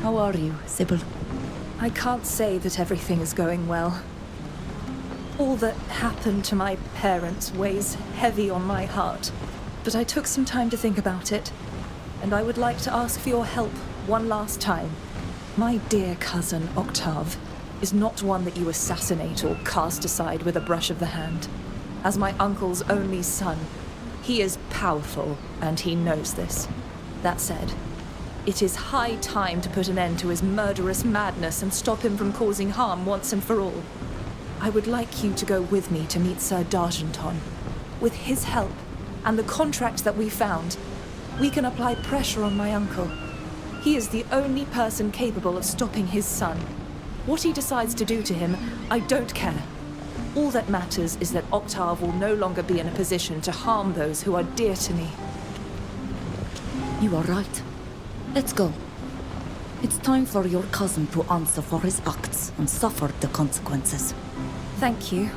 How are you, Sybille? I can't say that everything is going well. All that happened to my parents weighs heavy on my heart, but I took some time to think about it, and I would like to ask for your help one last time. My dear cousin, Octave, is not one that you assassinate or cast aside with a brush of the hand. As my uncle's only son, he is powerful, and he knows this. That said, it is high time to put an end to his murderous madness and stop him from causing harm once and for all. I would like you to go with me to meet Sir D'Argenton. With his help, and the contract that we found, we can apply pressure on my uncle. He is the only person capable of stopping his son. What he decides to do to him, I don't care. All that matters is that Octave will no longer be in a position to harm those who are dear to me. You are right. Let's go. It's time for your cousin to answer for his acts and suffer the consequences. Thank you.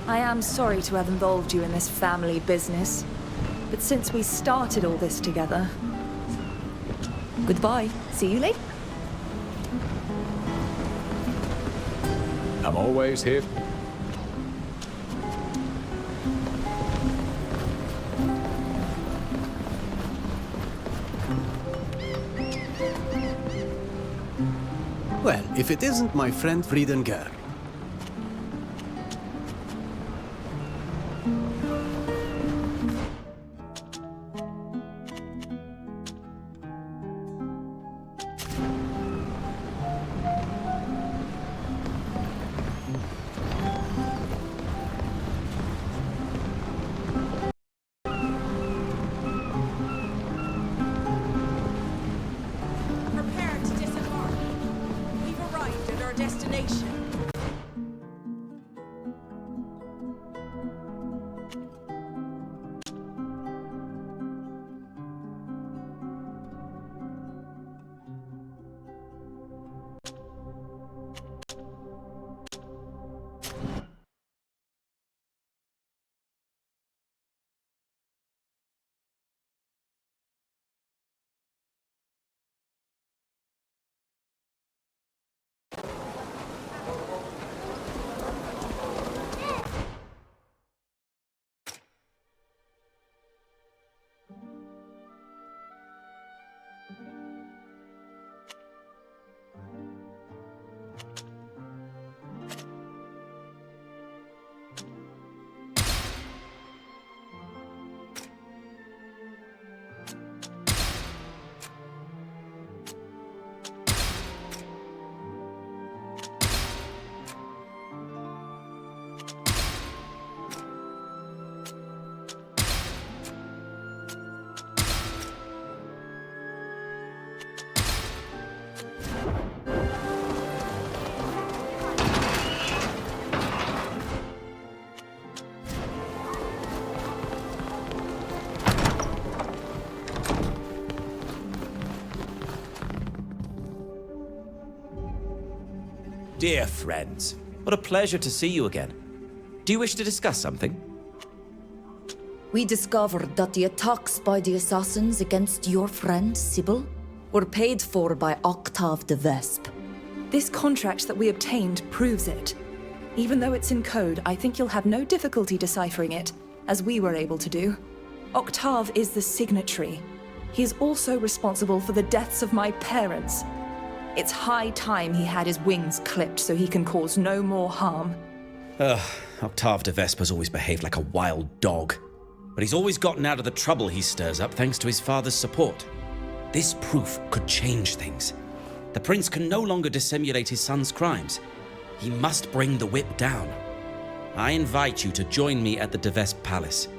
I am sorry to have involved you in this family business, but since we started all this together... Goodbye. See you later. I'm always here. Well, if it isn't my friend Friedenger. Prepare to disembark. We've arrived at our destination. Dear friends, what a pleasure to see you again. Do you wish to discuss something? We discovered that the attacks by the assassins against your friend, Sybille, were paid for by Octave de Vespe. This contract that we obtained proves it. Even though it's in code, I think you'll have no difficulty deciphering it, as we were able to do. Octave is the signatory. He is also responsible for the deaths of my parents. It's high time he had his wings clipped so he can cause no more harm. Octave de Vespe has always behaved like a wild dog. But he's always gotten out of the trouble he stirs up thanks to his father's support. This proof could change things. The prince can no longer dissimulate his son's crimes. He must bring the whip down. I invite you to join me at the de Vespe Palace.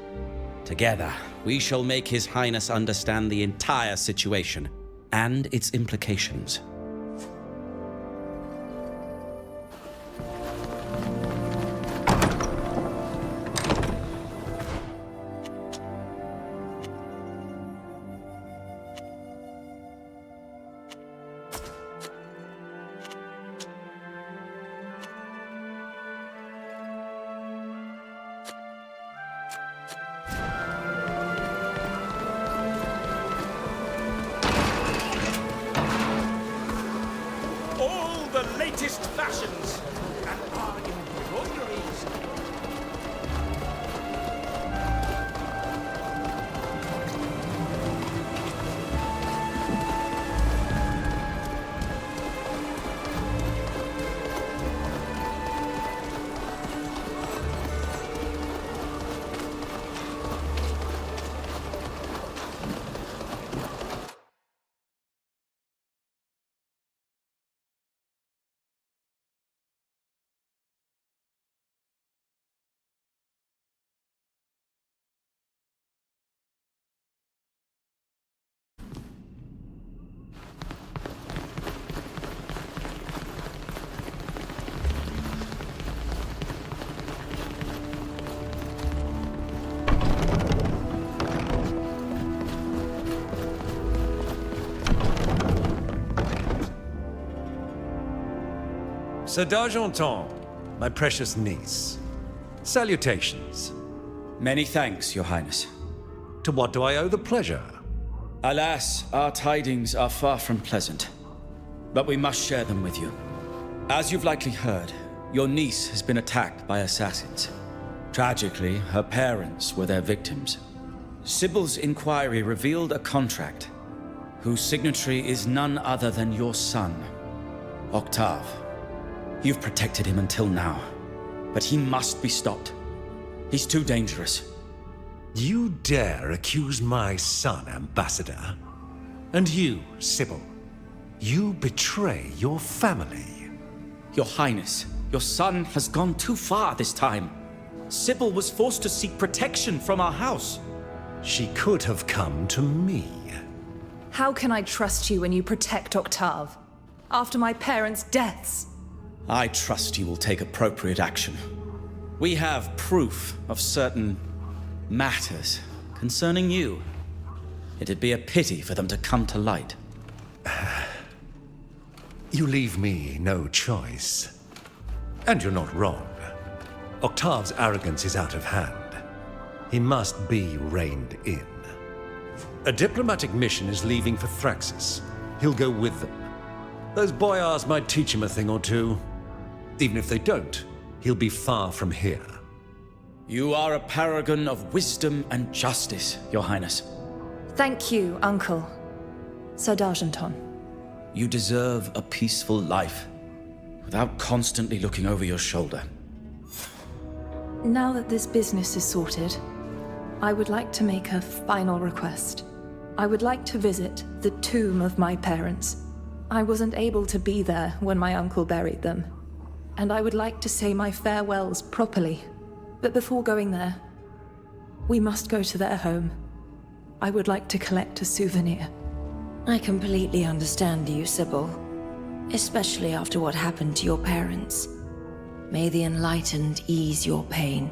Together, we shall make His Highness understand the entire situation and its implications. latest fashions and our embroideries. Sir d'Argenton, my precious niece. Salutations. Many thanks, Your Highness. To what do I owe the pleasure? Alas, our tidings are far from pleasant, but we must share them with you. As you've likely heard, your niece has been attacked by assassins. Tragically, her parents were their victims. Sybille's inquiry revealed a contract, whose signatory is none other than your son, Octave. You've protected him until now, but he must be stopped. He's too dangerous. You dare accuse my son, Ambassador? And you, Sybille, you betray your family. Your Highness, your son has gone too far this time. Sybille was forced to seek protection from our house. She could have come to me. How can I trust you when you protect Octave? After my parents' deaths? I trust you will take appropriate action. We have proof of certain matters concerning you. It'd be a pity for them to come to light. You leave me no choice. And you're not wrong. Octave's arrogance is out of hand. He must be reined in. A diplomatic mission is leaving for Thraxis. He'll go with them. Those boyars might teach him a thing or two. Even if they don't, he'll be far from here. You are a paragon of wisdom and justice, Your Highness. Thank you, Uncle. Sir d'Argenton. You deserve a peaceful life, without constantly looking over your shoulder. Now that this business is sorted, I would like to make a final request. I would like to visit the tomb of my parents. I wasn't able to be there when my uncle buried them, and I would like to say my farewells properly. But before going there, we must go to their home. I would like to collect a souvenir. I completely understand you, Sybille. Especially after what happened to your parents. May the enlightened ease your pain.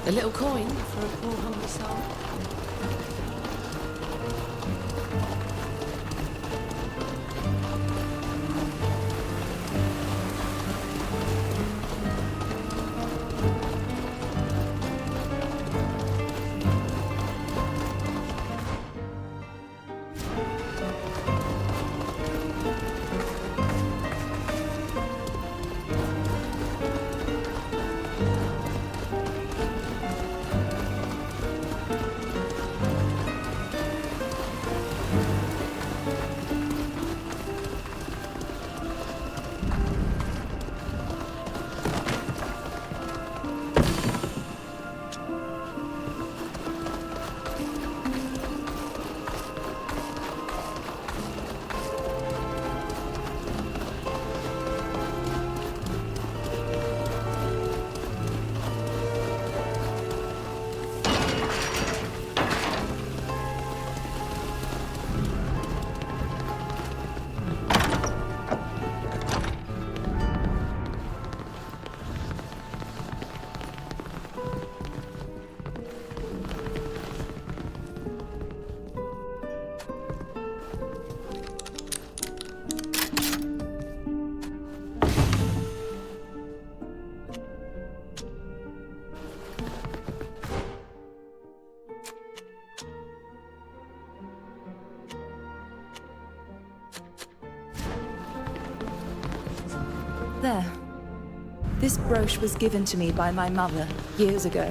A little coin for a poor hungry soul. There. This brooch was given to me by my mother years ago,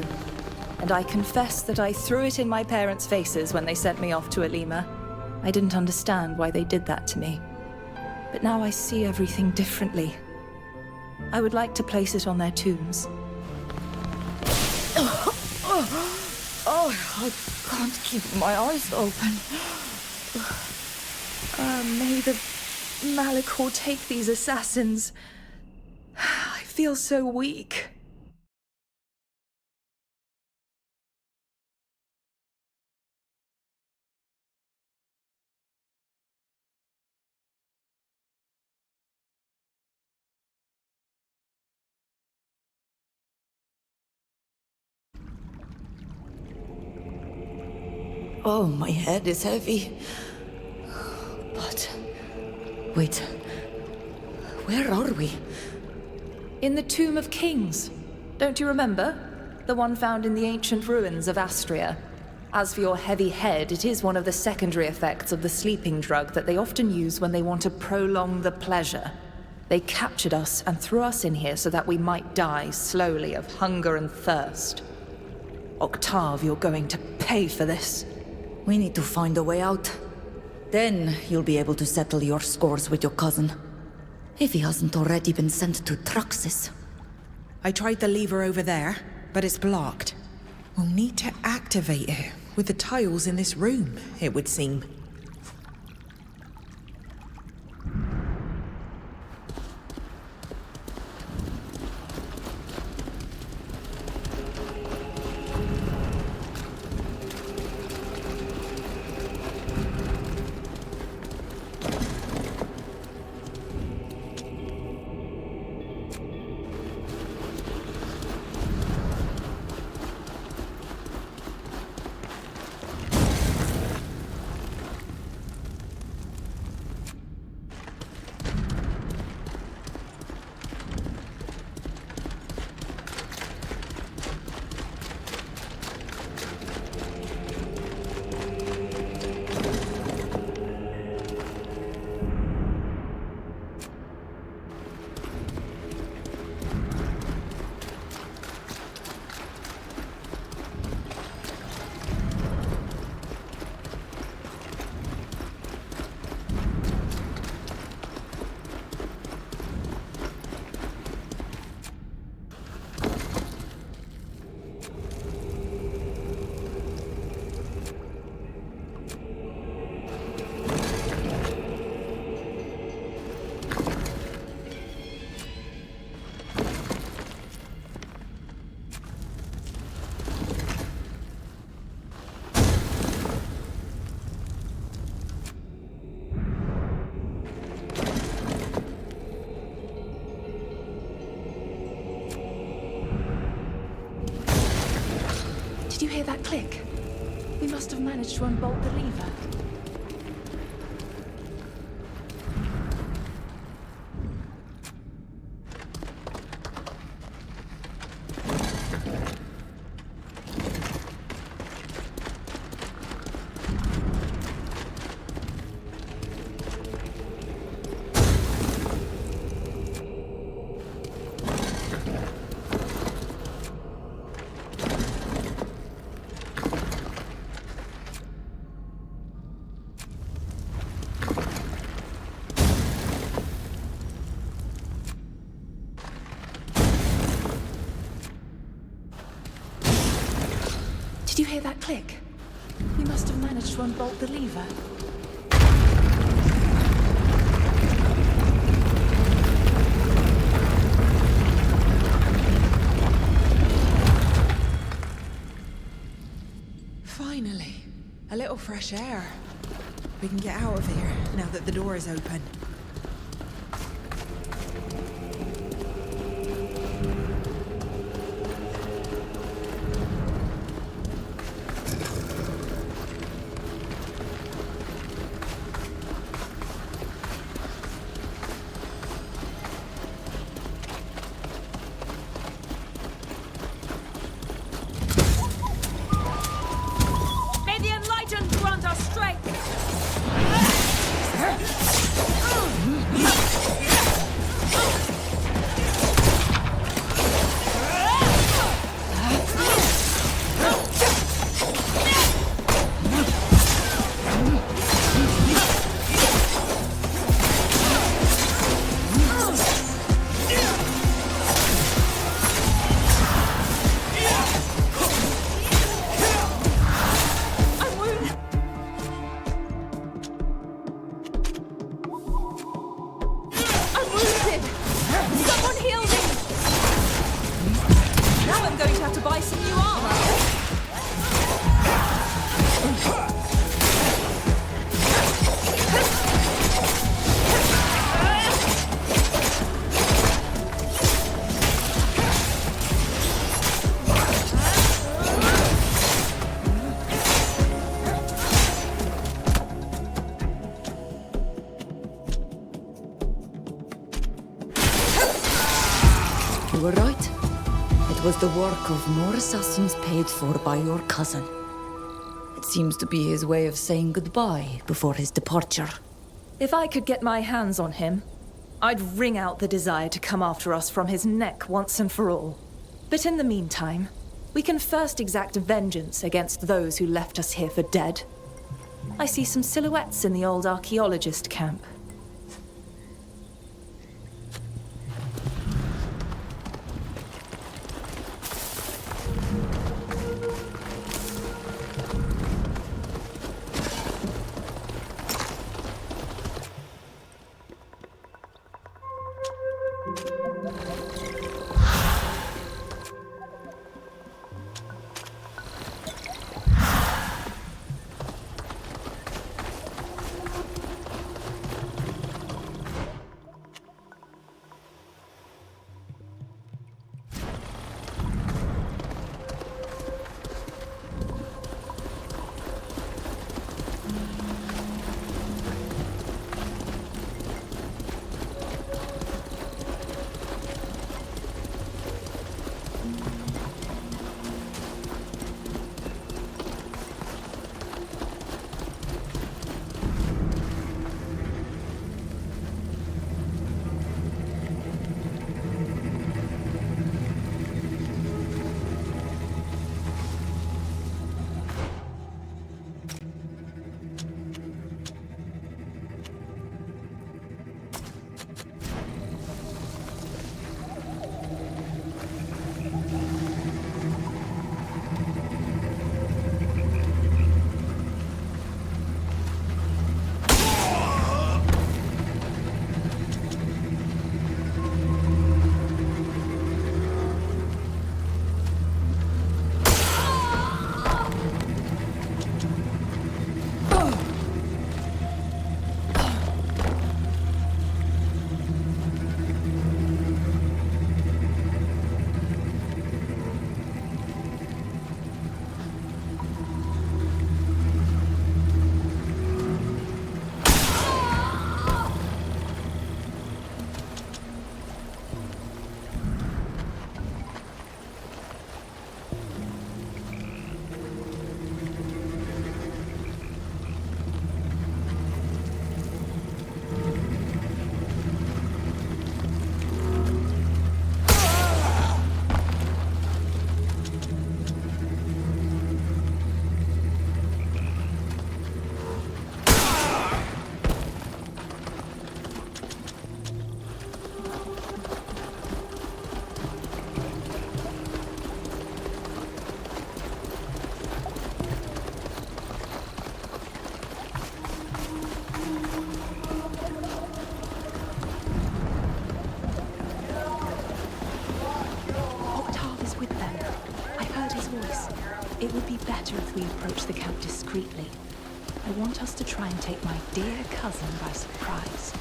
and I confess that I threw it in my parents' faces when they sent me off to Alima. I didn't understand why they did that to me. But now I see everything differently. I would like to place it on their tombs. Oh, I can't keep my eyes open. May the Malicor take these assassins. I feel so weak. Oh, my head is heavy. But... wait. Where are we? In the Tomb of Kings. Don't you remember? The one found in the ancient ruins of Astria. As for your heavy head, it is one of the secondary effects of the sleeping drug that they often use when they want to prolong the pleasure. They captured us and threw us in here so that we might die slowly of hunger and thirst. Octave, you're going to pay for this. We need to find a way out. Then you'll be able to settle your scores with your cousin. If he hasn't already been sent to Traxis. I tried the lever over there, but it's blocked. We'll need to activate it with the tiles in this room, it would seem. Did you hear that click? We must have managed to unbolt the lever. Did you hear that click? We must have managed to unbolt the lever. Finally. A little fresh air. We can get out of here now that the door is open. May the Enlightened grant us strength! going to have to buy some new armor. You were right. It was the work of more assassins paid for by your cousin. It seems to be his way of saying goodbye before his departure. If I could get my hands on him, I'd wring out the desire to come after us from his neck once and for all. But in the meantime, we can first exact vengeance against those who left us here for dead. I see some silhouettes in the old archaeologist camp. It would be better if we approach the camp discreetly. I want us to try and take my dear cousin by surprise.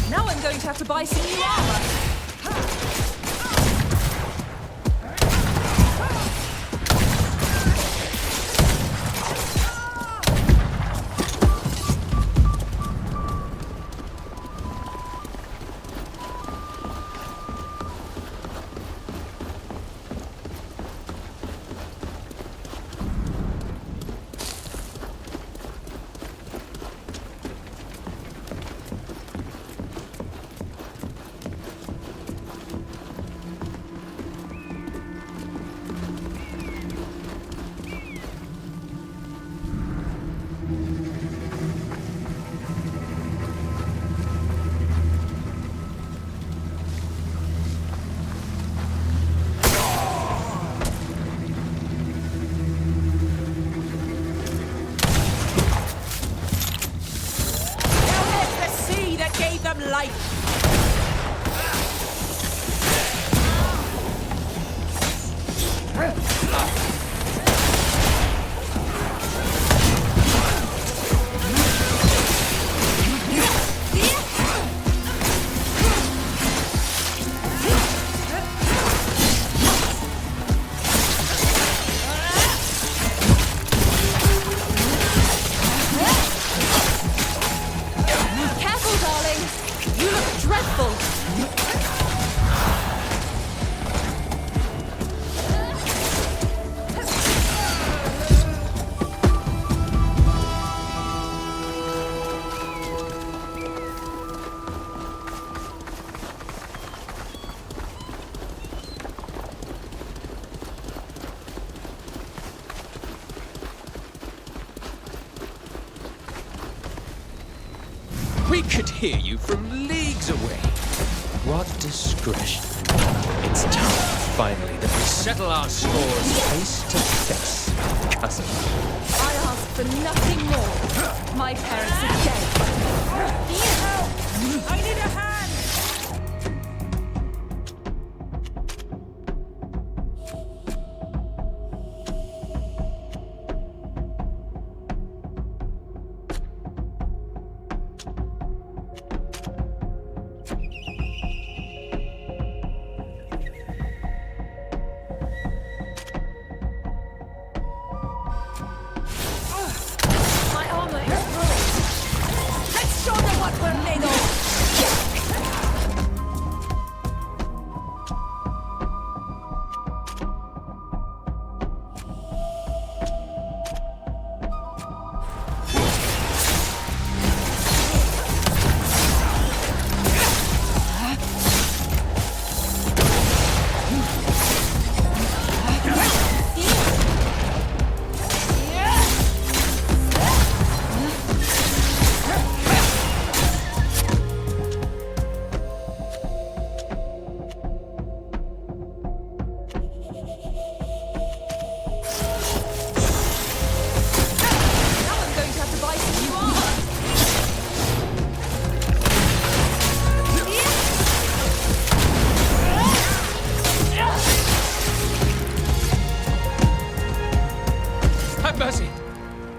Now I'm going to have to buy some new armor. We could hear you from leagues away. What discretion. It's time, finally, that we settle our scores face to face, cousin. I ask for nothing more. My parents are dead. Need help! I need a hand!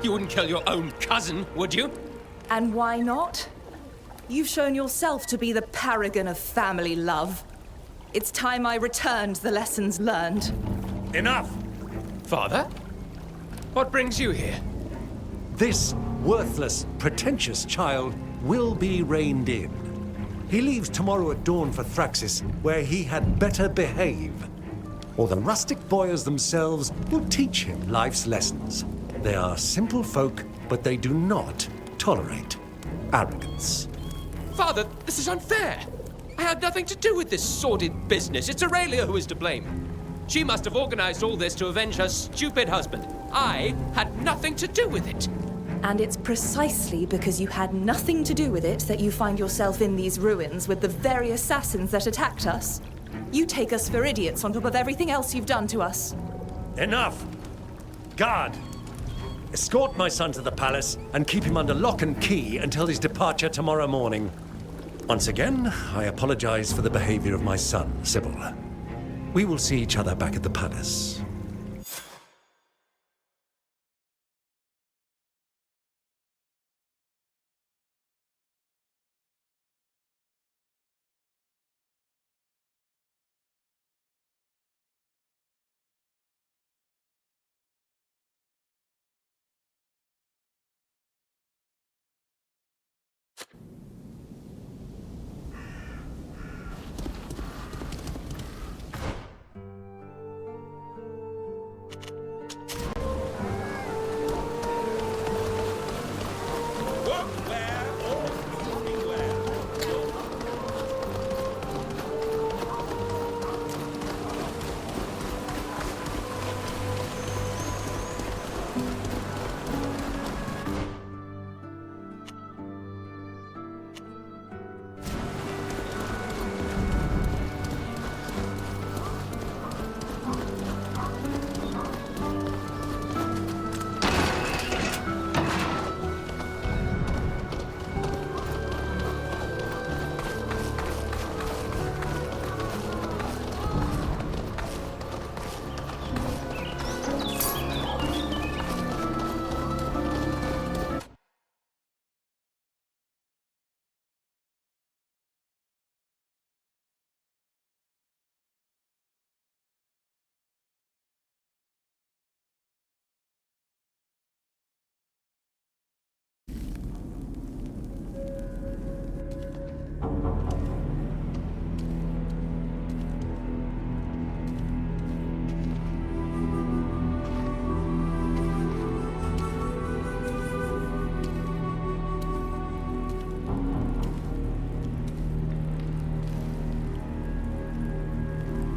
You wouldn't kill your own cousin, would you? And why not? You've shown yourself to be the paragon of family love. It's time I returned the lessons learned. Enough! Father? What brings you here? This worthless, pretentious child will be reined in. He leaves tomorrow at dawn for Thraxis, where he had better behave. Or the rustic boyars themselves will teach him life's lessons. They are simple folk, but they do not tolerate arrogance. Father, this is unfair. I had nothing to do with this sordid business. It's Aurelia who is to blame. She must have organized all this to avenge her stupid husband. I had nothing to do with it. And it's precisely because you had nothing to do with it that you find yourself in these ruins with the very assassins that attacked us. You take us for idiots on top of everything else you've done to us. Enough! Guard! Escort my son to the palace and keep him under lock and key until his departure tomorrow morning. Once again, I apologize for the behavior of my son, Sybille. We will see each other back at the palace.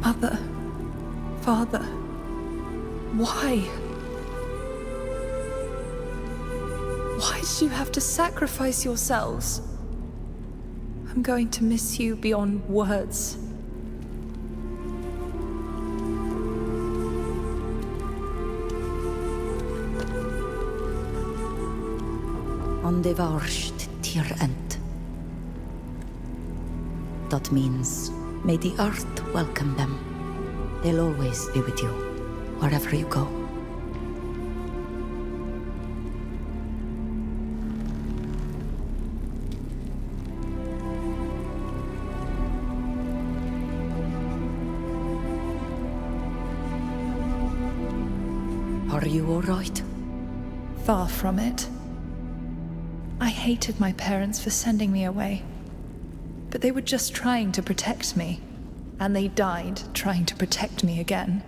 Mother, Father, why? Why did you have to sacrifice yourselves? I'm going to miss you beyond words. Ondevarsht tir end. That means, may the earth welcome them. They'll always be with you, wherever you go. Are you all right? Far from it. I hated my parents for sending me away. But they were just trying to protect me. And they died trying to protect me again.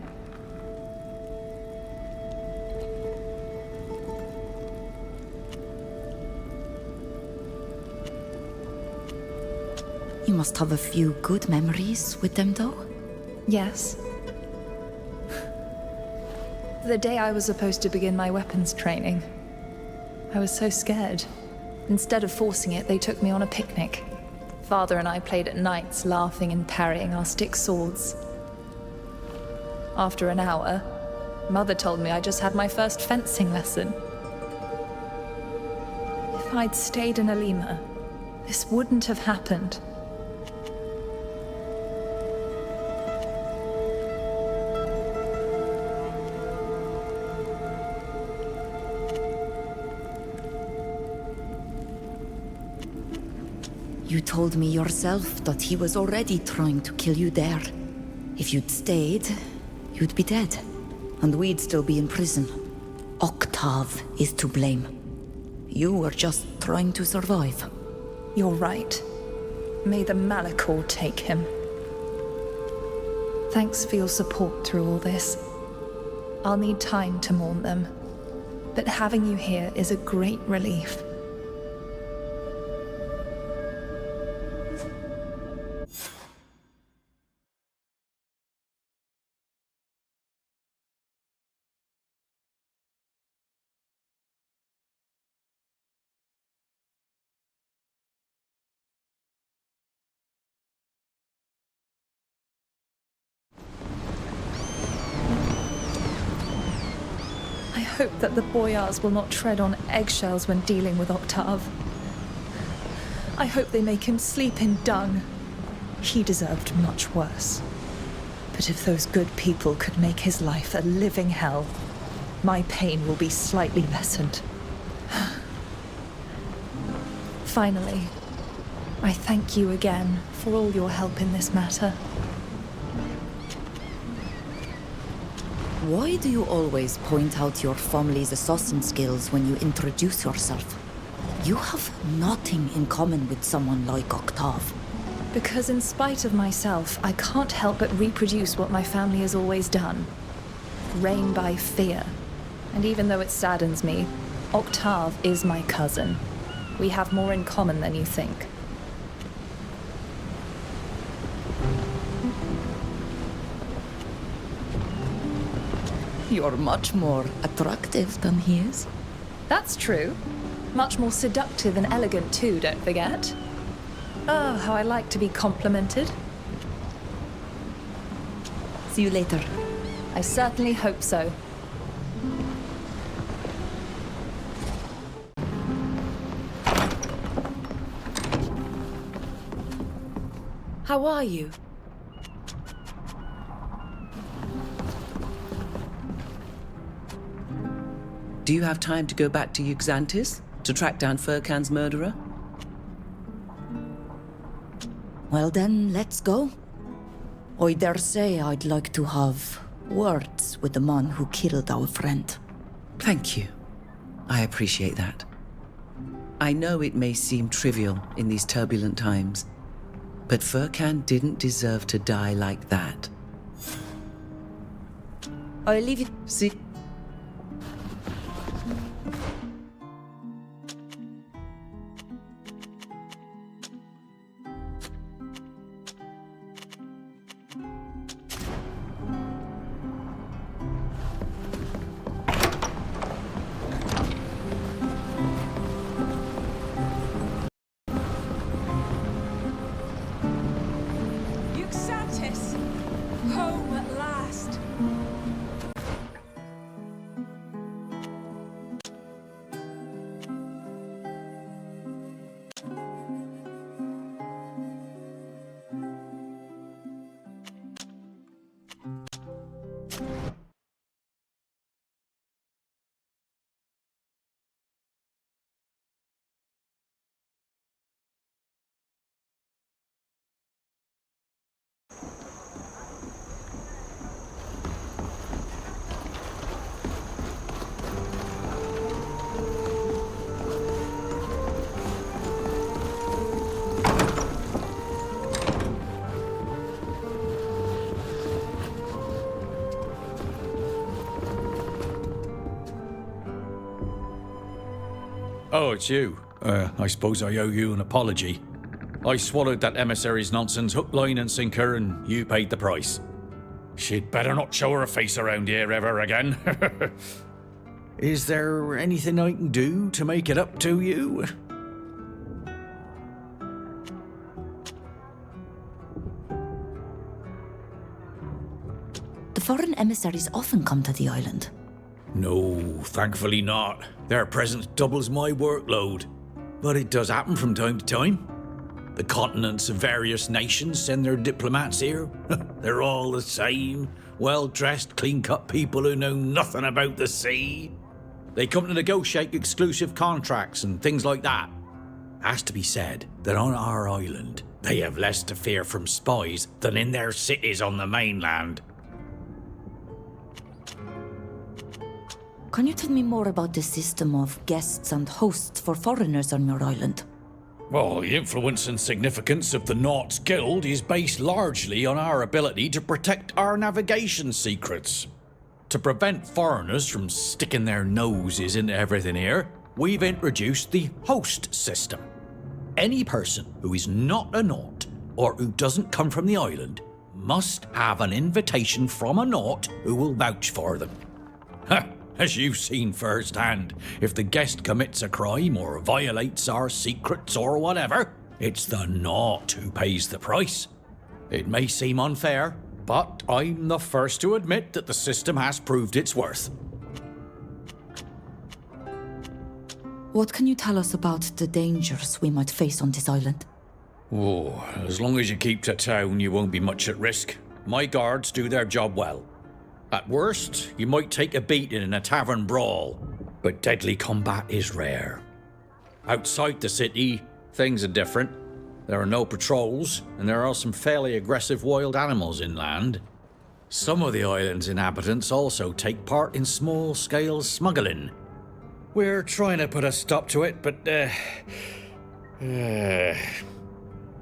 You must have a few good memories with them, though? Yes. The day I was supposed to begin my weapons training, I was so scared. Instead of forcing it, they took me on a picnic. Father and I played at nights, laughing and parrying our stick swords. After an hour, Mother told me I just had my first fencing lesson. If I'd stayed in Alima, this wouldn't have happened. You told me yourself that he was already trying to kill you there. If you'd stayed, you'd be dead. And we'd still be in prison. Octave is to blame. You were just trying to survive. You're right. May the Malachor take him. Thanks for your support through all this. I'll need time to mourn them. But having you here is a great relief. hope that the boyars will not tread on eggshells when dealing with Octave. I hope they make him sleep in dung. He deserved much worse. But if those good people could make his life a living hell, my pain will be slightly lessened. Finally, I thank you again for all your help in this matter. Why do you always point out your family's assassin skills when you introduce yourself? You have nothing in common with someone like Octave. Because in spite of myself, I can't help but reproduce what my family has always done. Reign by fear. And even though it saddens me, Octave is my cousin. We have more in common than you think. You're much more attractive than he is. That's true. Much more seductive and elegant too, don't forget. Oh, how I like to be complimented. See you later. I certainly hope so. How are you? Do you have time to go back to Yxantis to track down Furkan's murderer? Well then, let's go. I dare say I'd like to have words with the man who killed our friend. Thank you. I appreciate that. I know it may seem trivial in these turbulent times, but Furkan didn't deserve to die like that. I'll leave you. See? Yxantis! Home at last! Oh, it's you. I suppose I owe you an apology. I swallowed that emissary's nonsense hook, line and sinker, and you paid the price. She'd better not show her face around here ever again. Is there anything I can do to make it up to you? The foreign emissaries often come to the island. No, thankfully not. Their presence doubles my workload. But it does happen from time to time. The continents of various nations send their diplomats here. They're all the same. Well-dressed, clean-cut people who know nothing about the sea. They come to negotiate exclusive contracts and things like that. Has to be said that on our island, they have less to fear from spies than in their cities on the mainland. Can you tell me more about the system of guests and hosts for foreigners on your island? Well, the influence and significance of the Nauts Guild is based largely on our ability to protect our navigation secrets. To prevent foreigners from sticking their noses into everything here, we've introduced the host system. Any person who is not a Naut, or who doesn't come from the island, must have an invitation from a Naut who will vouch for them. As you've seen firsthand, if the guest commits a crime or violates our secrets or whatever, it's the Naut who pays the price. It may seem unfair, but I'm the first to admit that the system has proved its worth. What can you tell us about the dangers we might face on this island? Oh, as long as you keep to town, you won't be much at risk. My guards do their job well. At worst, you might take a beating in a tavern brawl, but deadly combat is rare. Outside the city, things are different. There are no patrols, and there are some fairly aggressive wild animals inland. Some of the island's inhabitants also take part in small-scale smuggling. We're trying to put a stop to it, but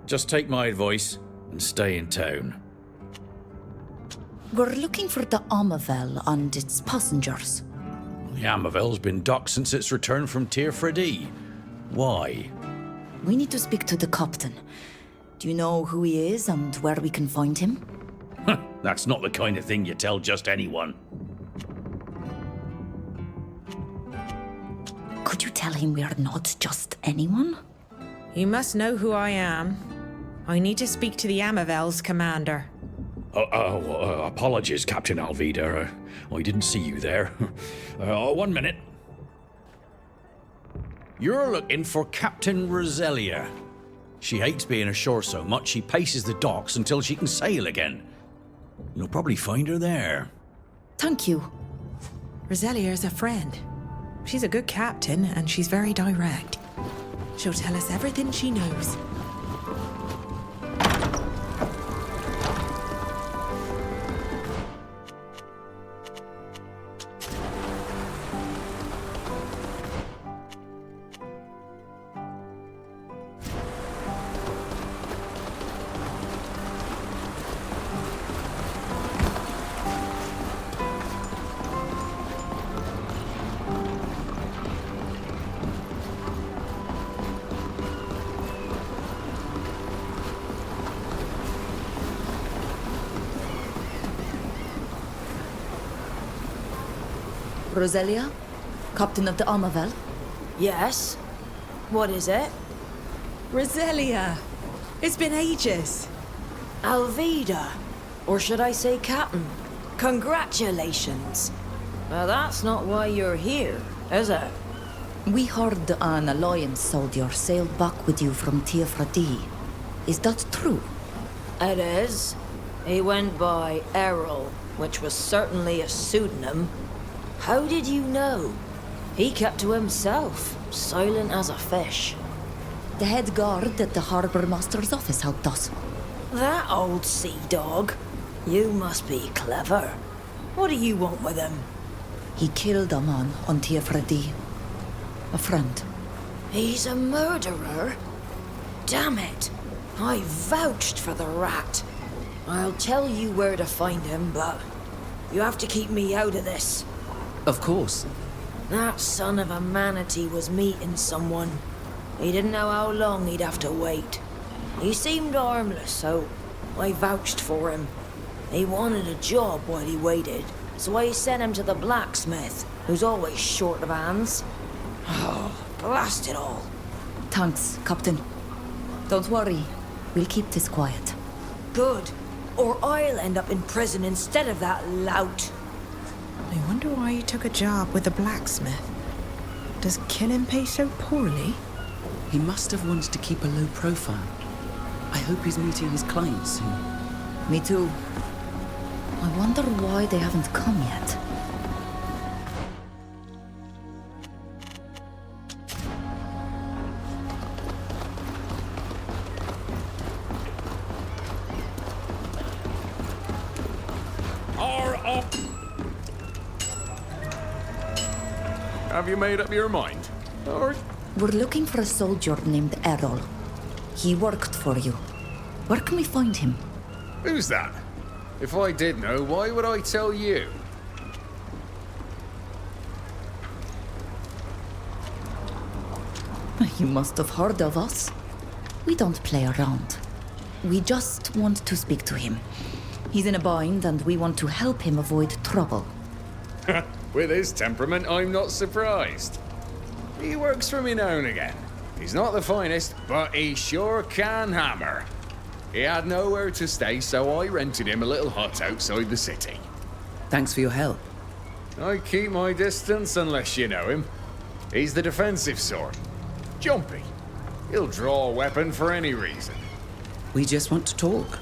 just take my advice and stay in town. We're looking for the Amavel and its passengers. The Amavel's been docked since its return from Tirfredi. Why? We need to speak to the captain. Do you know who he is and where we can find him? That's not the kind of thing you tell just anyone. Could you tell him we're not just anyone? You must know who I am. I need to speak to the Amavel's commander. Apologies, Captain Alvida. I didn't see you there. 1 minute. You're looking for Captain Roselia. She hates being ashore so much she paces the docks until she can sail again. You'll probably find her there. Thank you. Roselia is a friend. She's a good captain, and she's very direct. She'll tell us everything she knows. Roselia? Captain of the Amavel? Yes? What is it? Roselia! It's been ages. Alvida. Or should I say Captain? Congratulations. Well, that's not why you're here, is it? We heard an Alliance soldier sailed back with you from Tirfredi. Is that true? It is. He went by Errol, which was certainly a pseudonym. How did you know? He kept to himself, silent as a fish. The head guard at the Harbour Master's office helped us. That old sea dog. You must be clever. What do you want with him? He killed a man on Tirfredi. A friend. He's a murderer? Damn it. I vouched for the rat. I'll tell you where to find him, but you have to keep me out of this. Of course. That son of a manatee was meeting someone. He didn't know how long he'd have to wait. He seemed harmless, so I vouched for him. He wanted a job while he waited, so I sent him to the blacksmith, who's always short of hands. Oh, blast it all. Thanks, Captain. Don't worry. We'll keep this quiet. Good. Or I'll end up in prison instead of that lout. I wonder why he took a job with the blacksmith. Does killing pay so poorly? He must have wanted to keep a low profile. I hope he's meeting his clients soon. Me too. I wonder why they haven't come yet. Have you made up your mind? Or... We're looking for a soldier named Errol. He worked for you. Where can we find him? Who's that? If I did know, why would I tell you? You must have heard of us. We don't play around. We just want to speak to him. He's in a bind and we want to help him avoid trouble. With his temperament, I'm not surprised. He works for me now and again. He's not the finest, but he sure can hammer. He had nowhere to stay, so I rented him a little hut outside the city. Thanks for your help. I keep my distance unless you know him. He's the defensive sort. Jumpy. He'll draw a weapon for any reason. We just want to talk.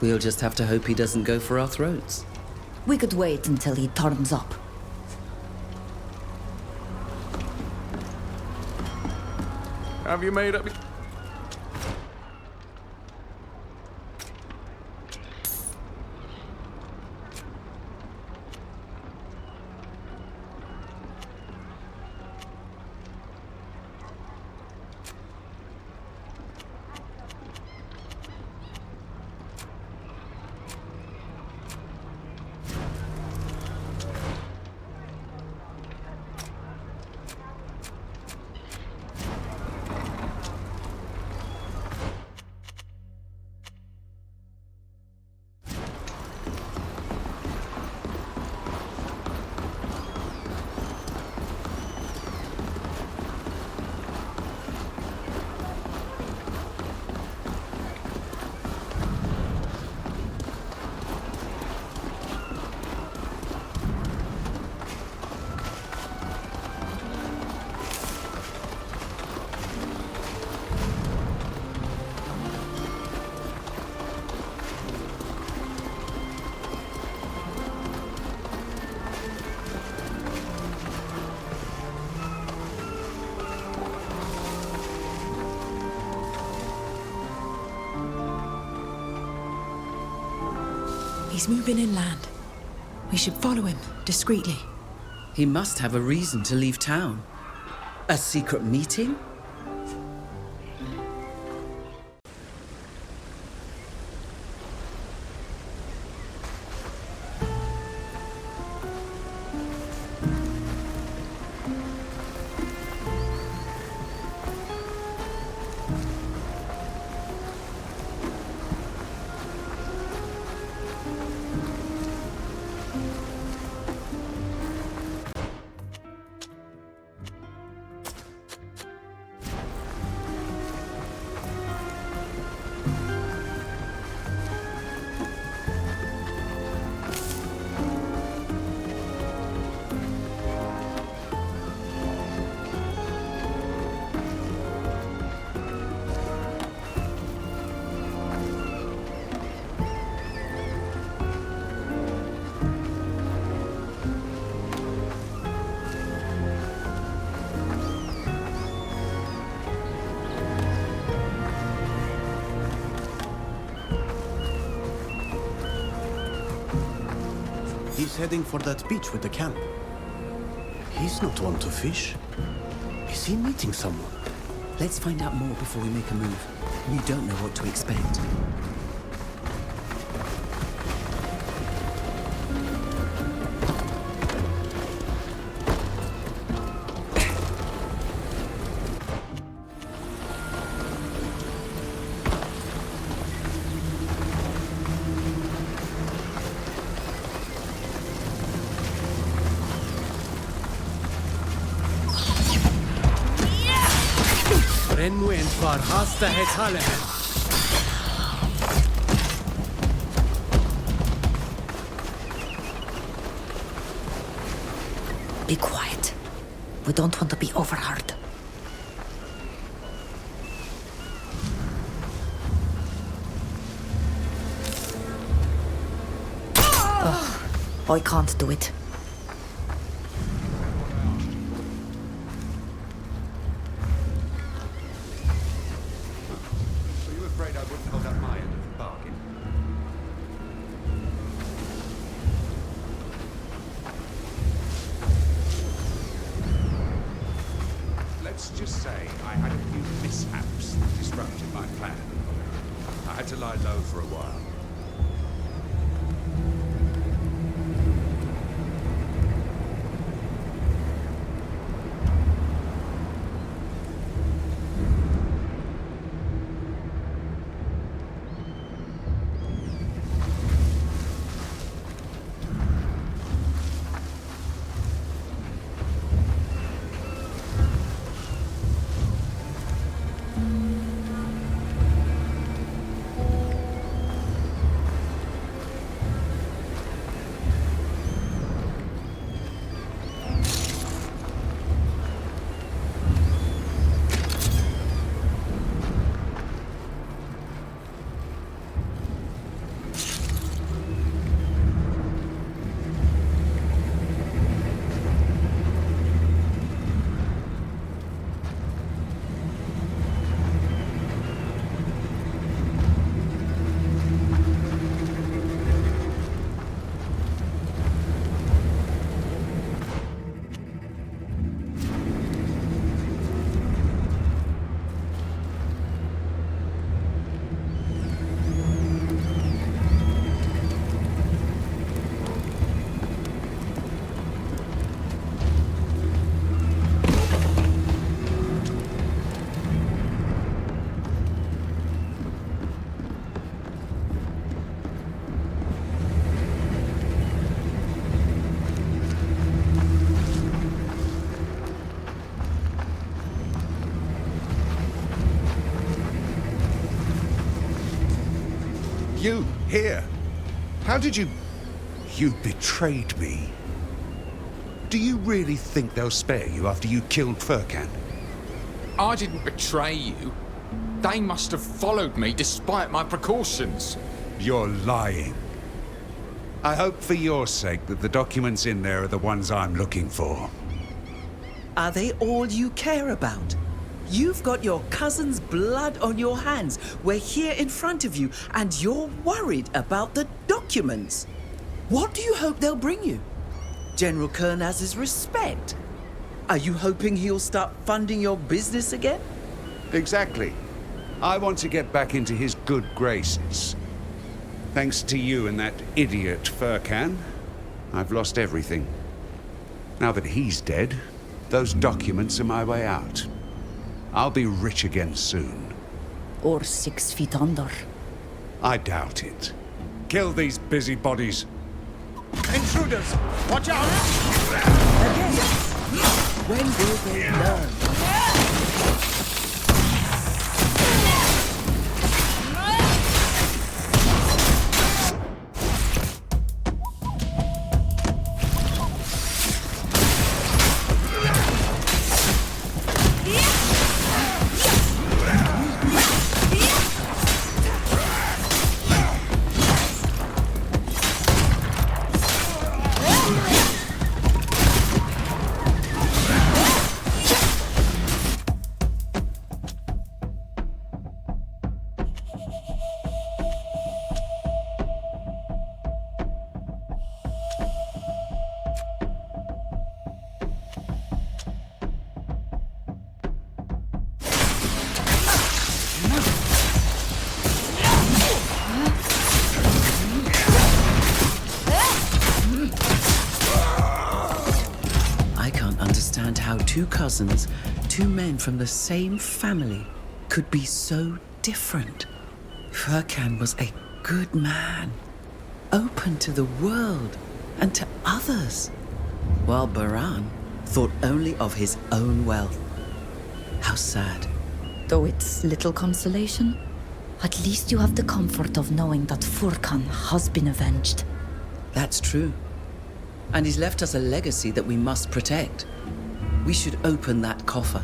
We'll just have to hope he doesn't go for our throats. We could wait until he turns up. Have you made up... He's moving inland. We should follow him, discreetly. He must have a reason to leave town. A secret meeting? He's heading for that beach with the camp. He's not one to fish. Is he meeting someone? Let's find out more before we make a move. We don't know what to expect. Be quiet. We don't want to be overheard. Ugh, I can't do it. Were you afraid I wouldn't hold up my end of the bargain? Let's just say I had a few mishaps that disrupted my plan. I had to lie low for a while. You, here. How did you... You betrayed me. Do you really think they'll spare you after you killed Furkan? I didn't betray you. They must have followed me despite my precautions. You're lying. I hope for your sake that the documents in there are the ones I'm looking for. Are they all you care about? You've got your cousin's blood on your hands. We're here in front of you, and you're worried about the documents. What do you hope they'll bring you? General Kernaz's respect? Are you hoping he'll start funding your business again? Exactly. I want to get back into his good graces. Thanks to you and that idiot Furkan, I've lost everything. Now that he's dead, those documents are my way out. I'll be rich again soon. Or 6 feet under. I doubt it. Kill these busybodies. Intruders! Watch out! Again! When will they learn? How two cousins, two men from the same family, could be so different. Furkan was a good man, open to the world and to others, while Baran thought only of his own wealth. How sad. Though it's little consolation, at least you have the comfort of knowing that Furkan has been avenged. That's true. And he's left us a legacy that we must protect. We should open that coffer.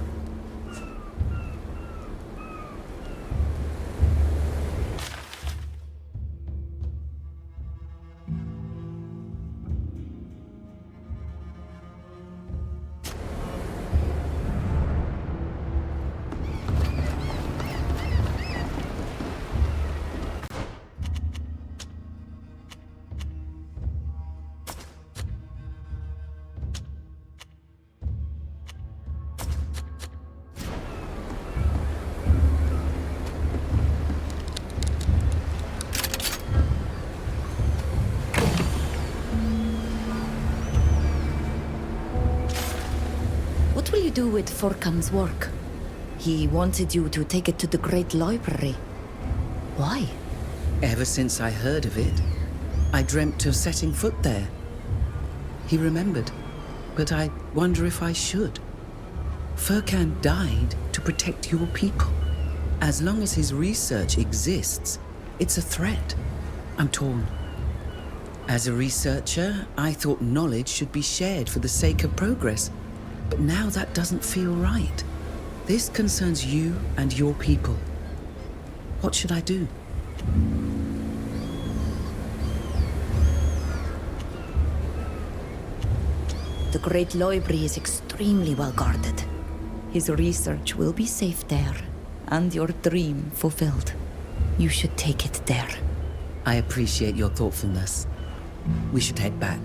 What will you do with Furkan's work? He wanted you to take it to the Great Library. Why? Ever since I heard of it, I dreamt of setting foot there. He remembered, but I wonder if I should. Furkan died to protect your people. As long as his research exists, it's a threat. I'm torn. As a researcher, I thought knowledge should be shared for the sake of progress. But now that doesn't feel right. This concerns you and your people. What should I do? The Great Library is extremely well guarded. His research will be safe there, and your dream fulfilled. You should take it there. I appreciate your thoughtfulness. We should head back.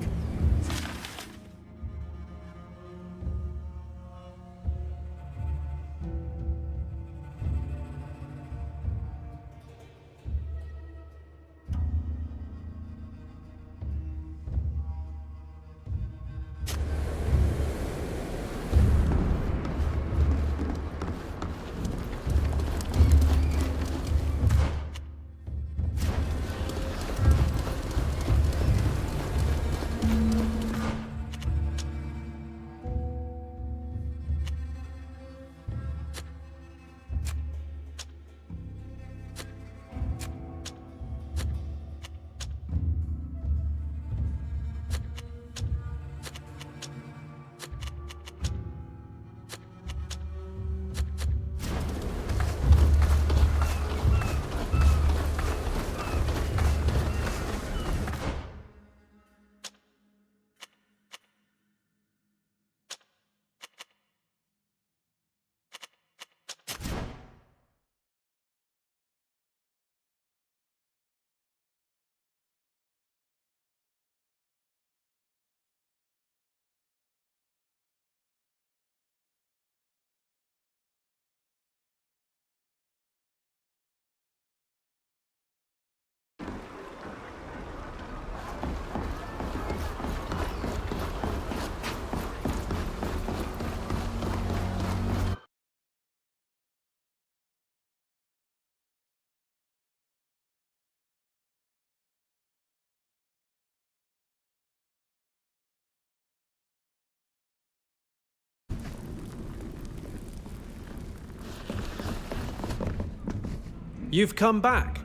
You've come back.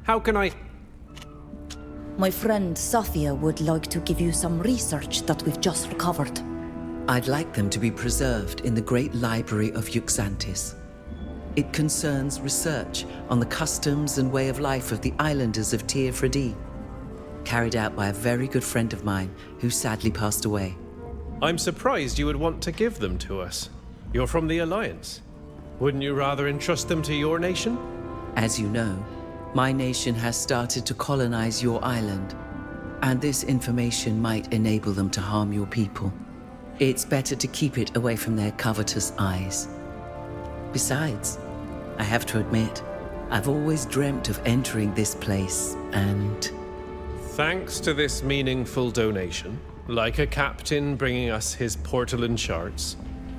How can I... My friend Sophia would like to give you some research that we've just recovered. I'd like them to be preserved in the great library of Yuxantis. It concerns research on the customs and way of life of the islanders of Tir Fredi, carried out by a very good friend of mine who sadly passed away. I'm surprised you would want to give them to us. You're from the Alliance. Wouldn't you rather entrust them to your nation? As you know, my nation has started to colonize your island, and this information might enable them to harm your people. It's better to keep it away from their covetous eyes. Besides, I have to admit, I've always dreamt of entering this place, and... Thanks to this meaningful donation, like a captain bringing us his portolan charts,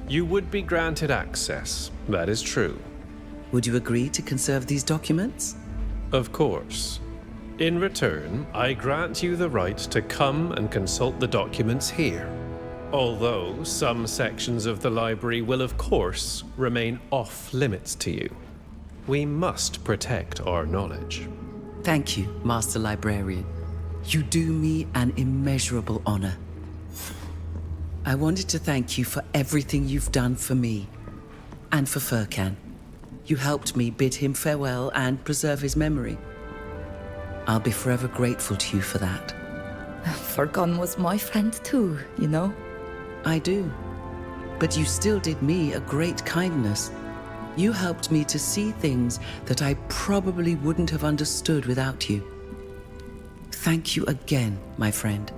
you would be granted access. That is true. Would you agree to conserve these documents? Of course. In return, I grant you the right to come and consult the documents here. Although some sections of the library will, of course, remain off-limits to you. We must protect our knowledge. Thank you, Master Librarian. You do me an immeasurable honor. I wanted to thank you for everything you've done for me, and for Furkan. You helped me bid him farewell and preserve his memory. I'll be forever grateful to you for that. Furkan was my friend too, you know? I do. But you still did me a great kindness. You helped me to see things that I probably wouldn't have understood without you. Thank you again, my friend.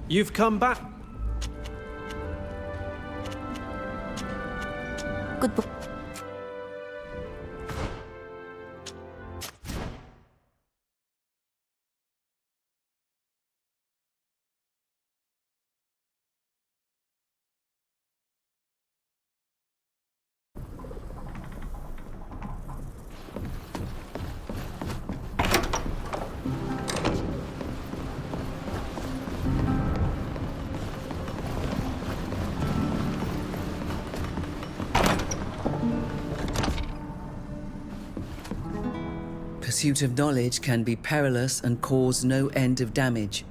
You've come back. Good boy. Pursuit of knowledge can be perilous and cause no end of damage.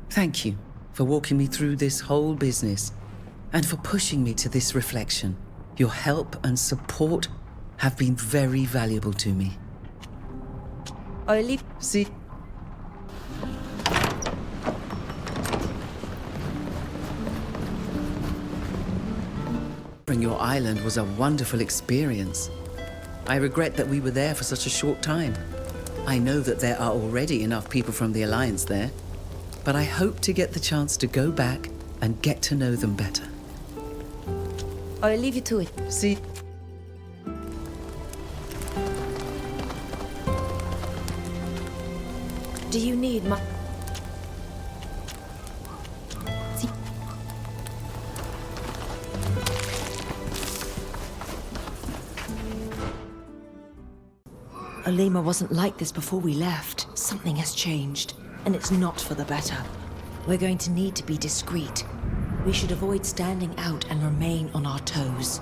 Thank you for walking me through this whole business and for pushing me to this reflection. Your help and support have been very valuable to me. I leave. See? Your island was a wonderful experience. I regret that we were there for such a short time. I know that there are already enough people from the Alliance there, but I hope to get the chance to go back and get to know them better. I'll leave you to it. See? Do you need my... Alima wasn't like this before we left. Something has changed, and it's not for the better. We're going to need to be discreet. We should avoid standing out and remain on our toes.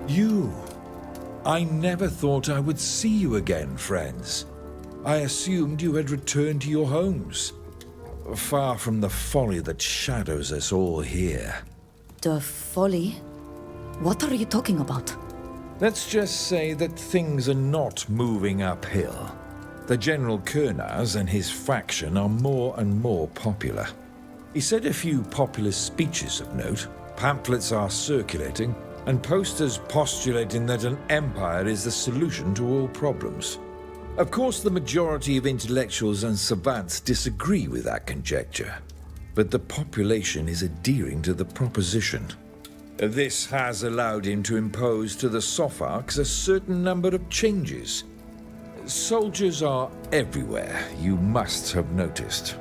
You. I never thought I would see you again, friends. I assumed you had returned to your homes, far from the folly that shadows us all here. The folly? What are you talking about? Let's just say that things are not moving uphill. The General Kurnaz and his faction are more and more popular. He said a few populist speeches of note, pamphlets are circulating, and posters postulating that an empire is the solution to all problems. Of course, the majority of intellectuals and savants disagree with that conjecture, but the population is adhering to the proposition. This has allowed him to impose to the Sopharks a certain number of changes. Soldiers are everywhere, you must have noticed.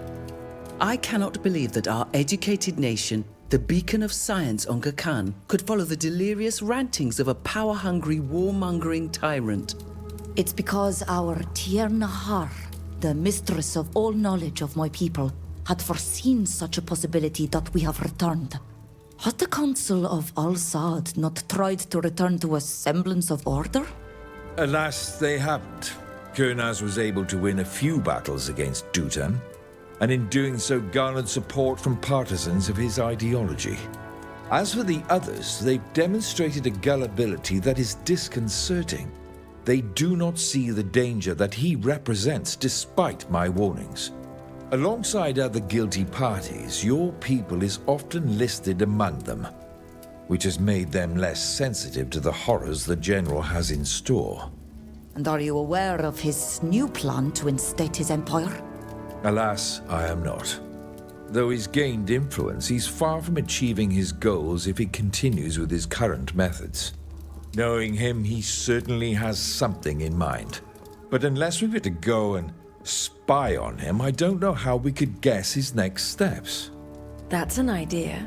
I cannot believe that our educated nation, the beacon of science on Ghakan, could follow the delirious rantings of a power-hungry, warmongering tyrant. It's because our Tier Nahar, the mistress of all knowledge of my people, had foreseen such a possibility that we have returned. Had the Council of Al-Saad not tried to return to a semblance of order? Alas, they haven't. Kurnaz was able to win a few battles against Dutan, and in doing so garnered support from partisans of his ideology. As for the others, they've demonstrated a gullibility that is disconcerting. They do not see the danger that he represents despite my warnings. Alongside other guilty parties, your people is often listed among them, which has made them less sensitive to the horrors the General has in store. And are you aware of his new plan to instate his empire? Alas, I am not. Though he's gained influence, he's far from achieving his goals if he continues with his current methods. Knowing him, he certainly has something in mind. But unless we were to go and spy on him, I don't know how we could guess his next steps. That's an idea.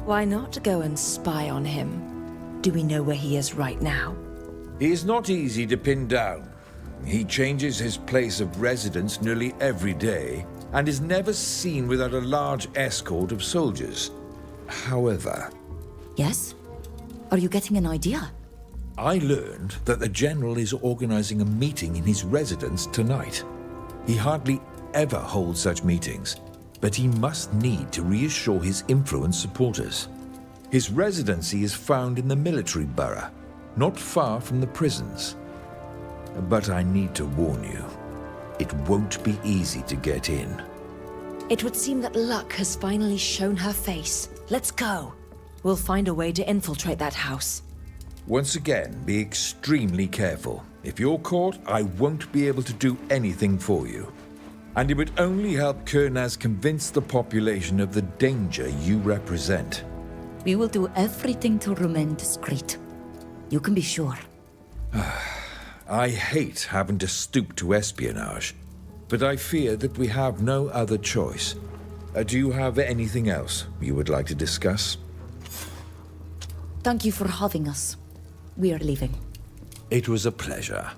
Why not go and spy on him? Do we know where he is right now? He is not easy to pin down. He changes his place of residence nearly every day and is never seen without a large escort of soldiers. However... Yes? Are you getting an idea? I learned that the General is organizing a meeting in his residence tonight. He hardly ever holds such meetings, but he must need to reassure his influence supporters. His residency is found in the military borough, not far from the prisons. But I need to warn you, it won't be easy to get in. It would seem that luck has finally shown her face. Let's go. We'll find a way to infiltrate that house. Once again, be extremely careful. If you're caught, I won't be able to do anything for you. And it would only help Kurnaz convince the population of the danger you represent. We will do everything to remain discreet. You can be sure. I hate having to stoop to espionage, but I fear that we have no other choice. Do you have anything else you would like to discuss? Thank you for having us. We are leaving. It was a pleasure.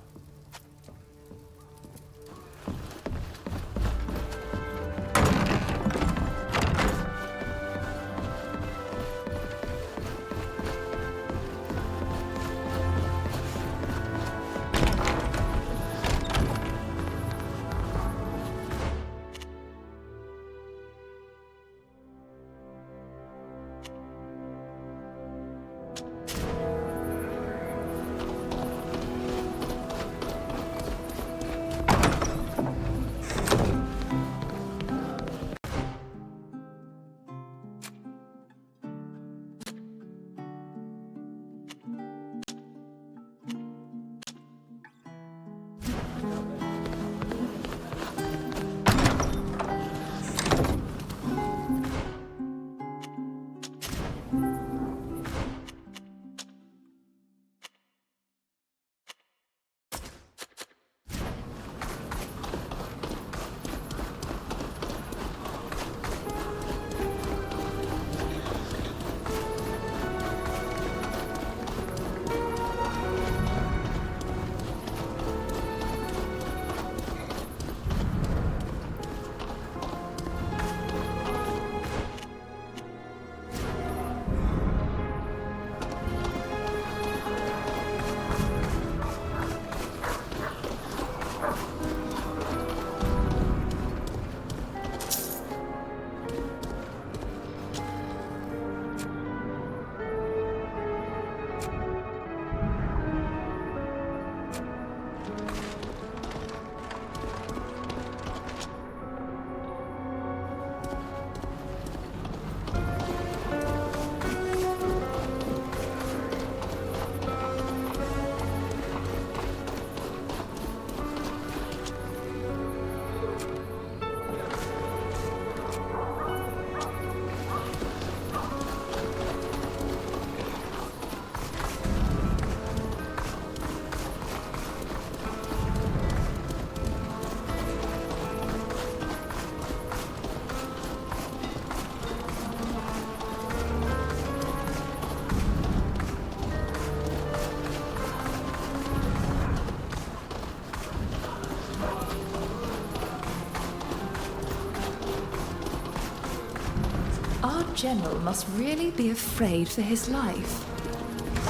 Our general must really be afraid for his life.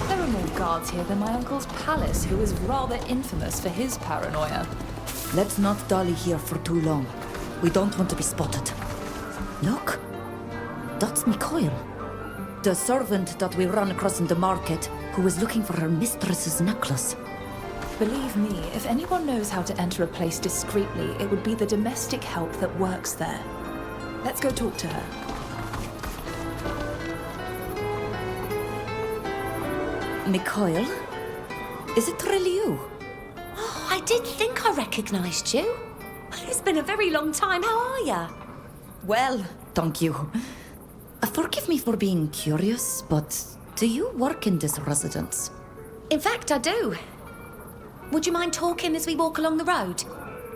There are more guards here than my uncle's palace, who is rather infamous for his paranoia. Let's not dally here for too long. We don't want to be spotted. Look, that's Mikhail. The servant that we ran across in the market, who was looking for her mistress's necklace. Believe me, if anyone knows how to enter a place discreetly, it would be the domestic help that works there. Let's go talk to her. Mikhail? Is it really you? Oh, I did think I recognized you. It's been a very long time. How are you? Well, thank you. Forgive me for being curious, but do you work in this residence? In fact, I do. Would you mind talking as we walk along the road?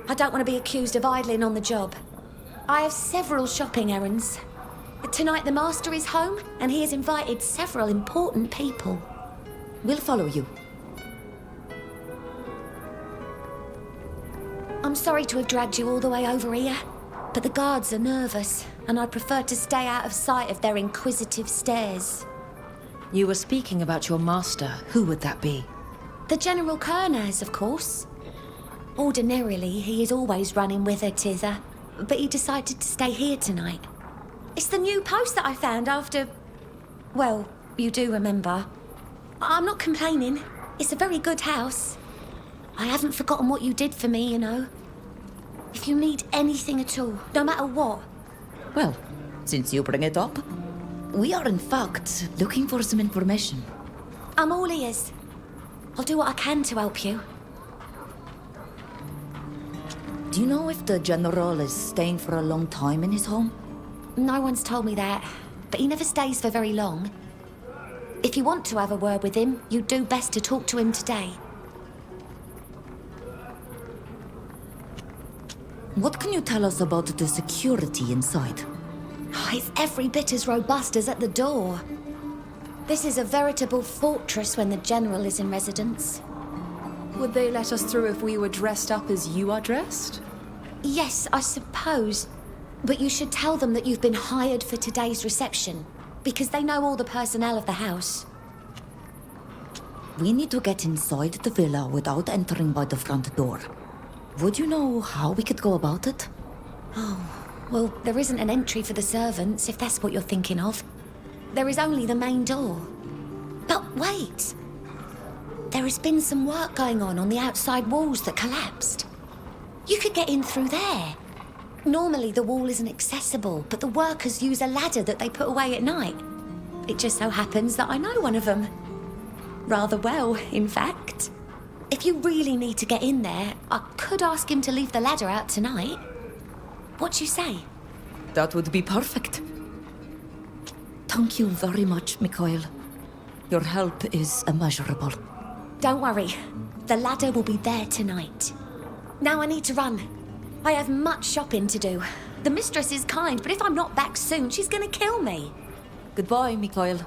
I don't want to be accused of idling on the job. I have several shopping errands. Tonight the master is home, and he has invited several important people. We'll follow you. I'm sorry to have dragged you all the way over here, but the guards are nervous, and I'd prefer to stay out of sight of their inquisitive stares. You were speaking about your master. Who would that be? The General Kernaz, of course. Ordinarily, he is always running with her thither, but he decided to stay here tonight. It's the new post that I found after... Well, you do remember. I'm not complaining. It's a very good house. I haven't forgotten what you did for me, you know. If you need anything at all, no matter what. Well, since you bring it up, we are in fact looking for some information. I'm all ears. I'll do what I can to help you. Do you know if the General is staying for a long time in his home? No one's told me that, but he never stays for very long. If you want to have a word with him, you'd do best to talk to him today. What can you tell us about the security inside? Oh, it's every bit as robust as at the door. This is a veritable fortress when the General is in residence. Would they let us through if we were dressed up as you are dressed? Yes, I suppose. But you should tell them that you've been hired for today's reception, because they know all the personnel of the house. We need to get inside the villa without entering by the front door. Would you know how we could go about it? Oh, well, there isn't an entry for the servants, if that's what you're thinking of. There is only the main door. But wait! There has been some work going on the outside walls that collapsed. You could get in through there. Normally the wall isn't accessible, but the workers use a ladder that they put away at night. It just so happens that I know one of them. Rather well, in fact. If you really need to get in there, I could ask him to leave the ladder out tonight. What do you say? That would be perfect. Thank you very much, Mikhail. Your help is immeasurable. Don't worry. The ladder will be there tonight. Now I need to run. I have much shopping to do. The mistress is kind, but if I'm not back soon, she's gonna kill me. Goodbye, Mikhail.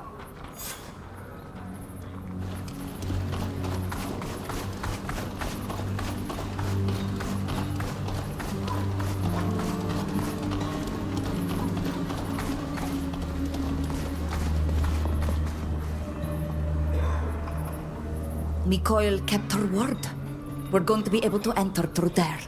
Mikhail kept her word. We're going to be able to enter through there.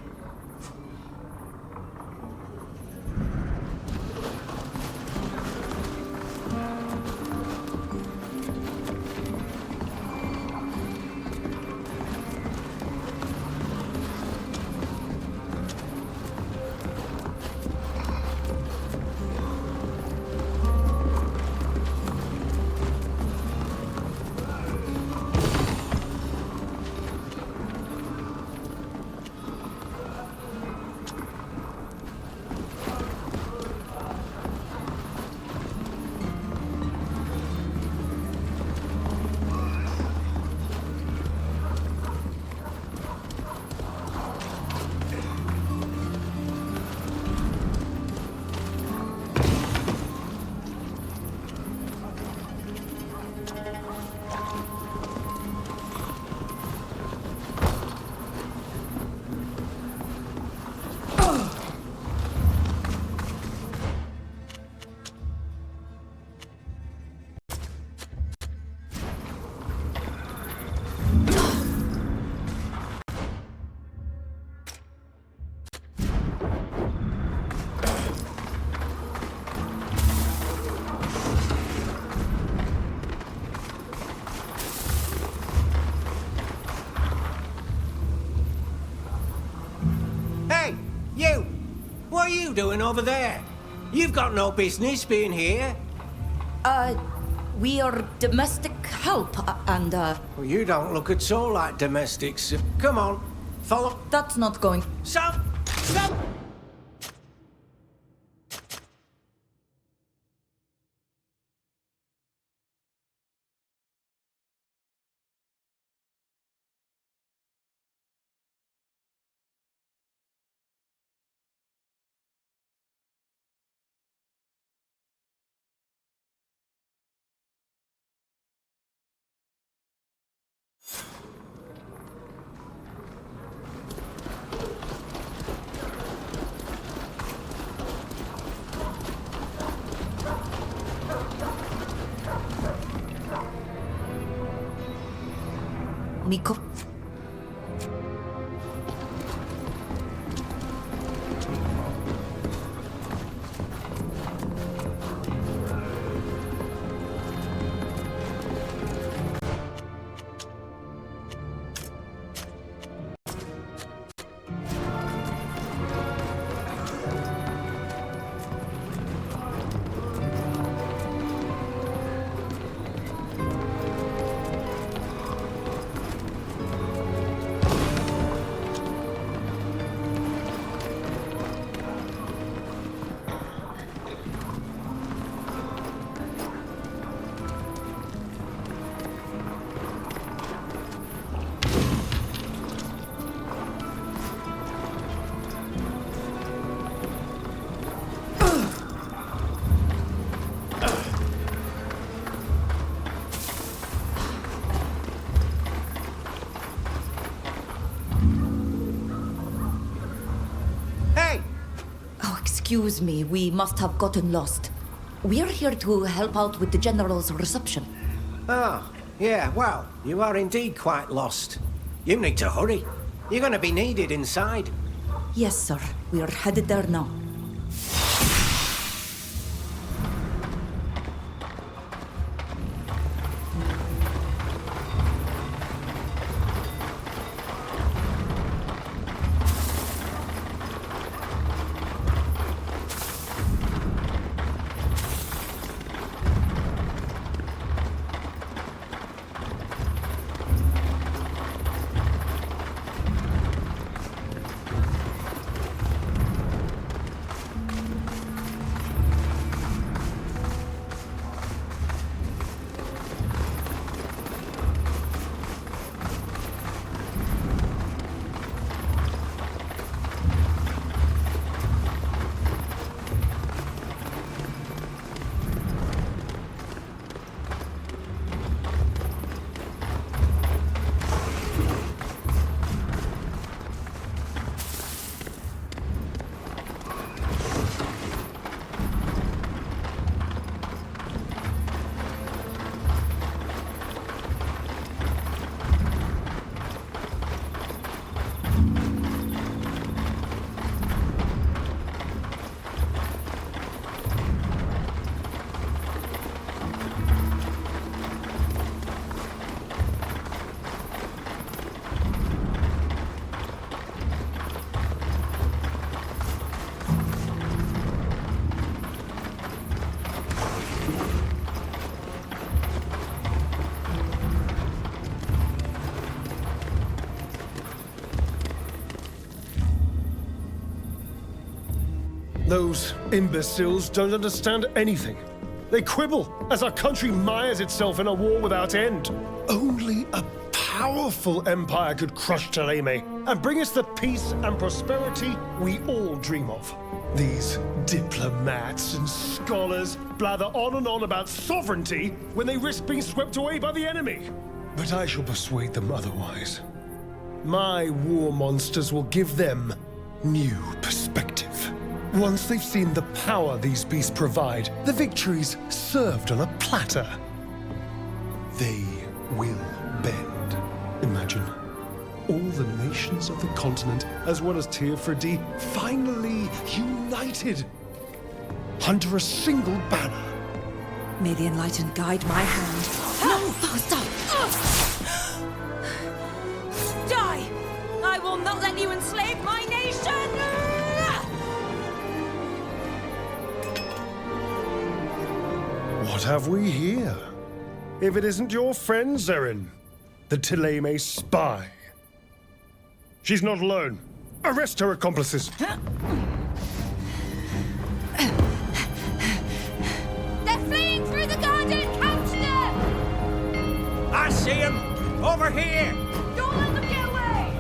you doing over there? You've got no business being here. We are domestic help, and, Well, you don't look at all like domestics. Come on, follow. That's not going... Stop! Stop! Miko... Excuse me, we must have gotten lost. We're here to help out with the General's reception. Oh, yeah, well, you are indeed quite lost. You need to hurry. You're going to be needed inside. Yes, sir. We're headed there now. Those imbeciles don't understand anything. They quibble as our country mires itself in a war without end. Only a powerful empire could crush Thélème and bring us the peace and prosperity we all dream of. These diplomats and scholars blather on and on about sovereignty when they risk being swept away by the enemy. But I shall persuade them otherwise. My war monsters will give them new perspective. Once they've seen the power these beasts provide, the victories served on a platter, they will bend. Imagine all the nations of the continent, as well as Teer Fradee, finally united under a single banner. May the Enlightened guide my hand. No, Fausta! Die! I will not let you enslave my nation! have we here? If it isn't your friend, Zerin, the Thélème spy. She's not alone. Arrest her accomplices. They're fleeing through the garden! Catch them! I see him! Over here! Don't let them get away!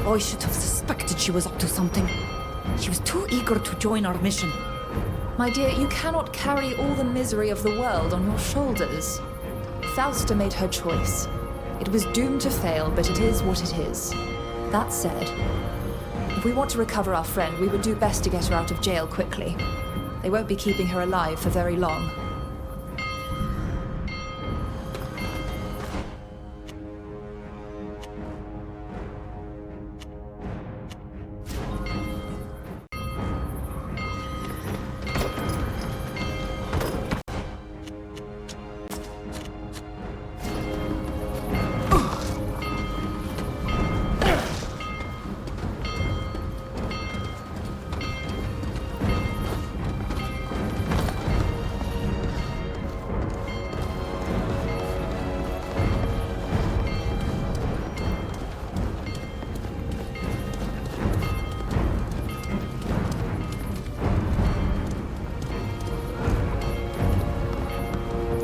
I should have suspected she was up to something. She was too eager to join our mission. My dear, you cannot carry all the misery of the world on your shoulders. Fausta made her choice. It was doomed to fail, but it is what it is. That said, if we want to recover our friend, we would do best to get her out of jail quickly. They won't be keeping her alive for very long.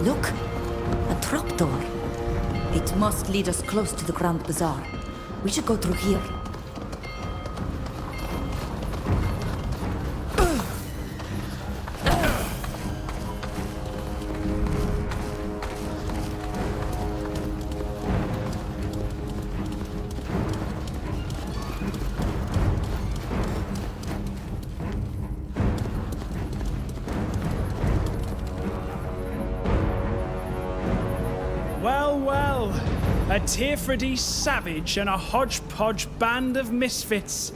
Look, a trapdoor. It must lead us close to the Grand Bazaar. We should go through here. Well, well, a Tearfredy savage and a hodgepodge band of misfits.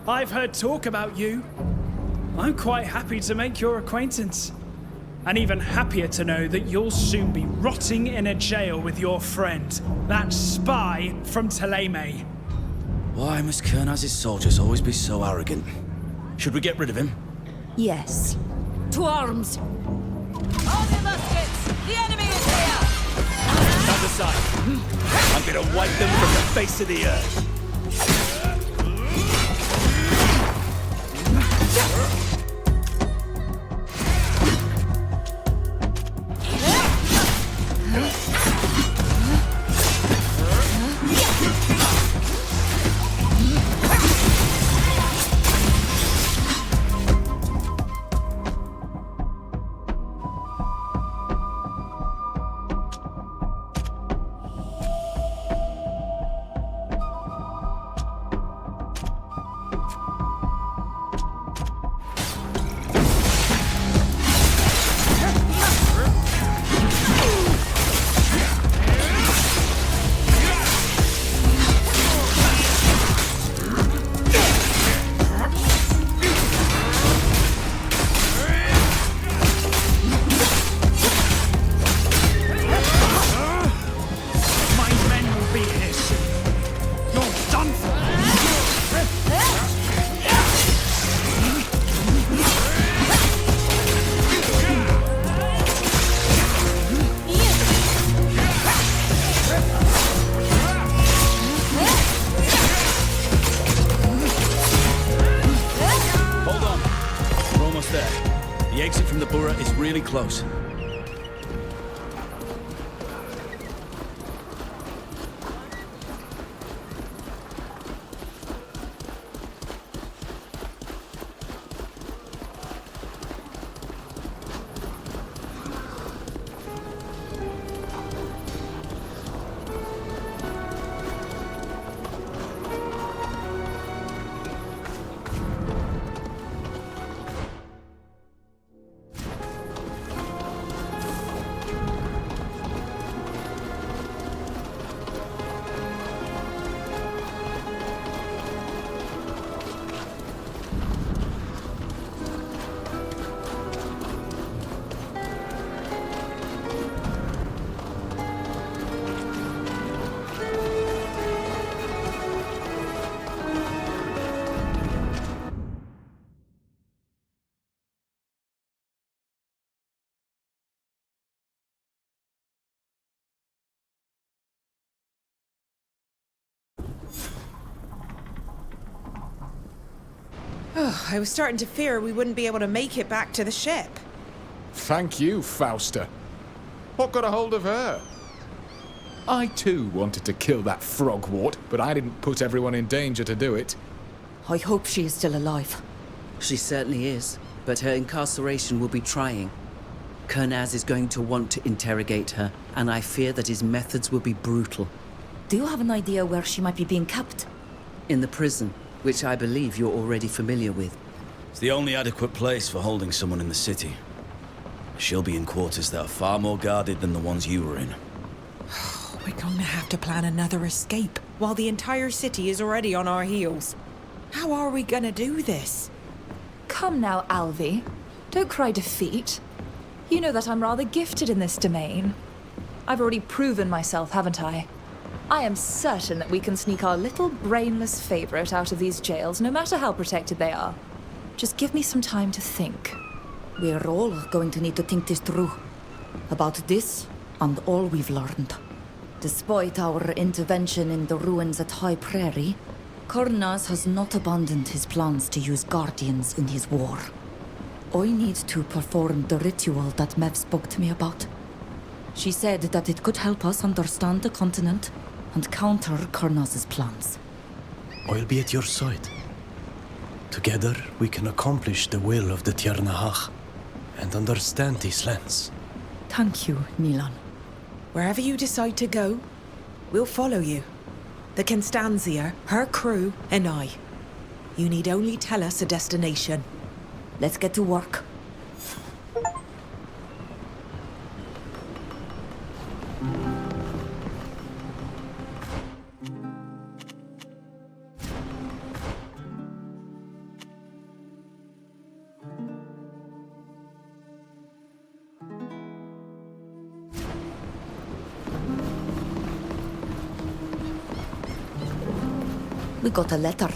I've heard talk about you. I'm quite happy to make your acquaintance. And even happier to know that you'll soon be rotting in a jail with your friend, that spy from Thélème. Why must Kernaz's soldiers always be so arrogant? Should we get rid of him? Yes. To arms! Hold your muskets! The enemy is here! Other side. I'm gonna wipe them from the face of the earth. Close. Oh, I was starting to fear we wouldn't be able to make it back to the ship. Thank you, Fausta. What got a hold of her? I too wanted to kill that frogwort, but I didn't put everyone in danger to do it. I hope she is still alive. She certainly is, but her incarceration will be trying. Kernaz is going to want to interrogate her, and I fear that his methods will be brutal. Do you have an idea where she might be being kept? In the prison, which I believe you're already familiar with. It's the only adequate place for holding someone in the city. She'll be in quarters that are far more guarded than the ones you were in. We're going to have to plan another escape, while the entire city is already on our heels. How are we gonna do this? Come now, Alvi. Don't cry defeat. You know that I'm rather gifted in this domain. I've already proven myself, haven't I? I am certain that we can sneak our little brainless favorite out of these jails, no matter how protected they are. Just give me some time to think. We're all going to need to think this through. About this and all we've learned. Despite our intervention in the ruins at High Prairie, Kernaz has not abandoned his plans to use guardians in his war. I need to perform the ritual that Mev spoke to me about. She said that it could help us understand the continent and counter Kernaz's plans. I'll be at your side. Together, we can accomplish the will of the Tiernahach and understand these lands. Thank you, Nilan. Wherever you decide to go, we'll follow you. The Constanzia, her crew, and I. You need only tell us a destination. Let's get to work. We got a letter.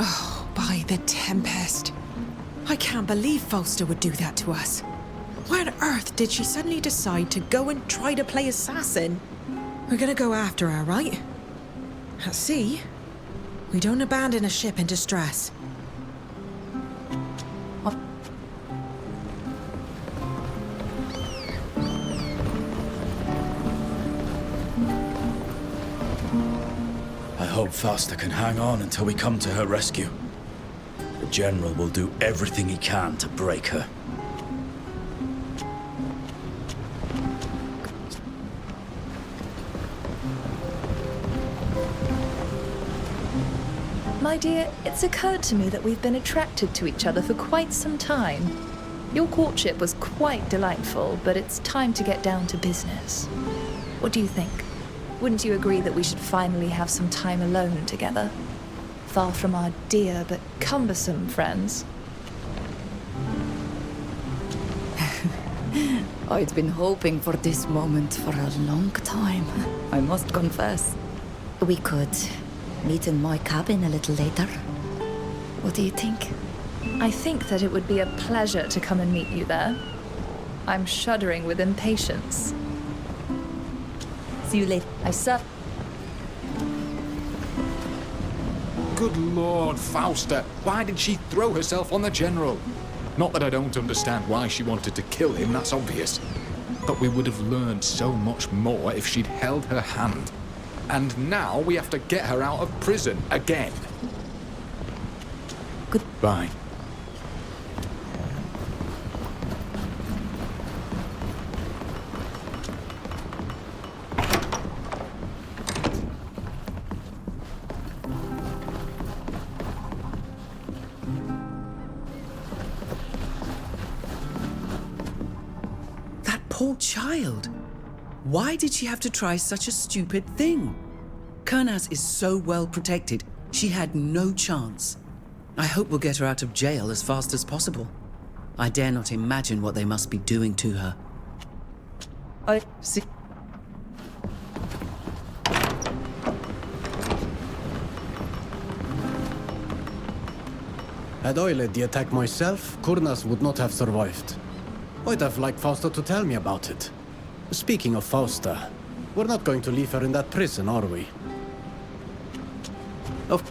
Oh, by the Tempest. I can't believe Fausta would do that to us. Why on earth did she suddenly decide to go and try to play assassin? We're gonna go after her, right? At sea, we don't abandon a ship in distress. I hope Fausta can hang on until we come to her rescue. The General will do everything he can to break her. My dear, it's occurred to me that we've been attracted to each other for quite some time. Your courtship was quite delightful, but it's time to get down to business. What do you think? Wouldn't you agree that we should finally have some time alone together? Far from our dear but cumbersome friends. I'd been hoping for this moment for a long time, I must confess. We could meet in my cabin a little later. What do you think? I think that it would be a pleasure to come and meet you there. I'm shuddering with impatience. See you later. Good Lord, Fausta, why did she throw herself on the General? Not that I don't understand why she wanted to kill him, that's obvious. But we would have learned so much more if she'd held her hand. And now we have to get her out of prison again. Goodbye. poor child. Why did she have to try such a stupid thing? Kurnaz is so well protected, she had no chance. I hope we'll get her out of jail as fast as possible. I dare not imagine what they must be doing to her. I see. Had I led the attack myself, Kurnaz would not have survived. I'd have liked Fausta to tell me about it. Speaking of Fausta, we're not going to leave her in that prison, are we? Of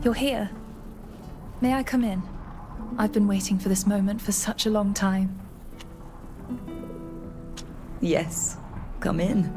You're here. May I come in? I've been waiting for this moment for such a long time. Yes, come in.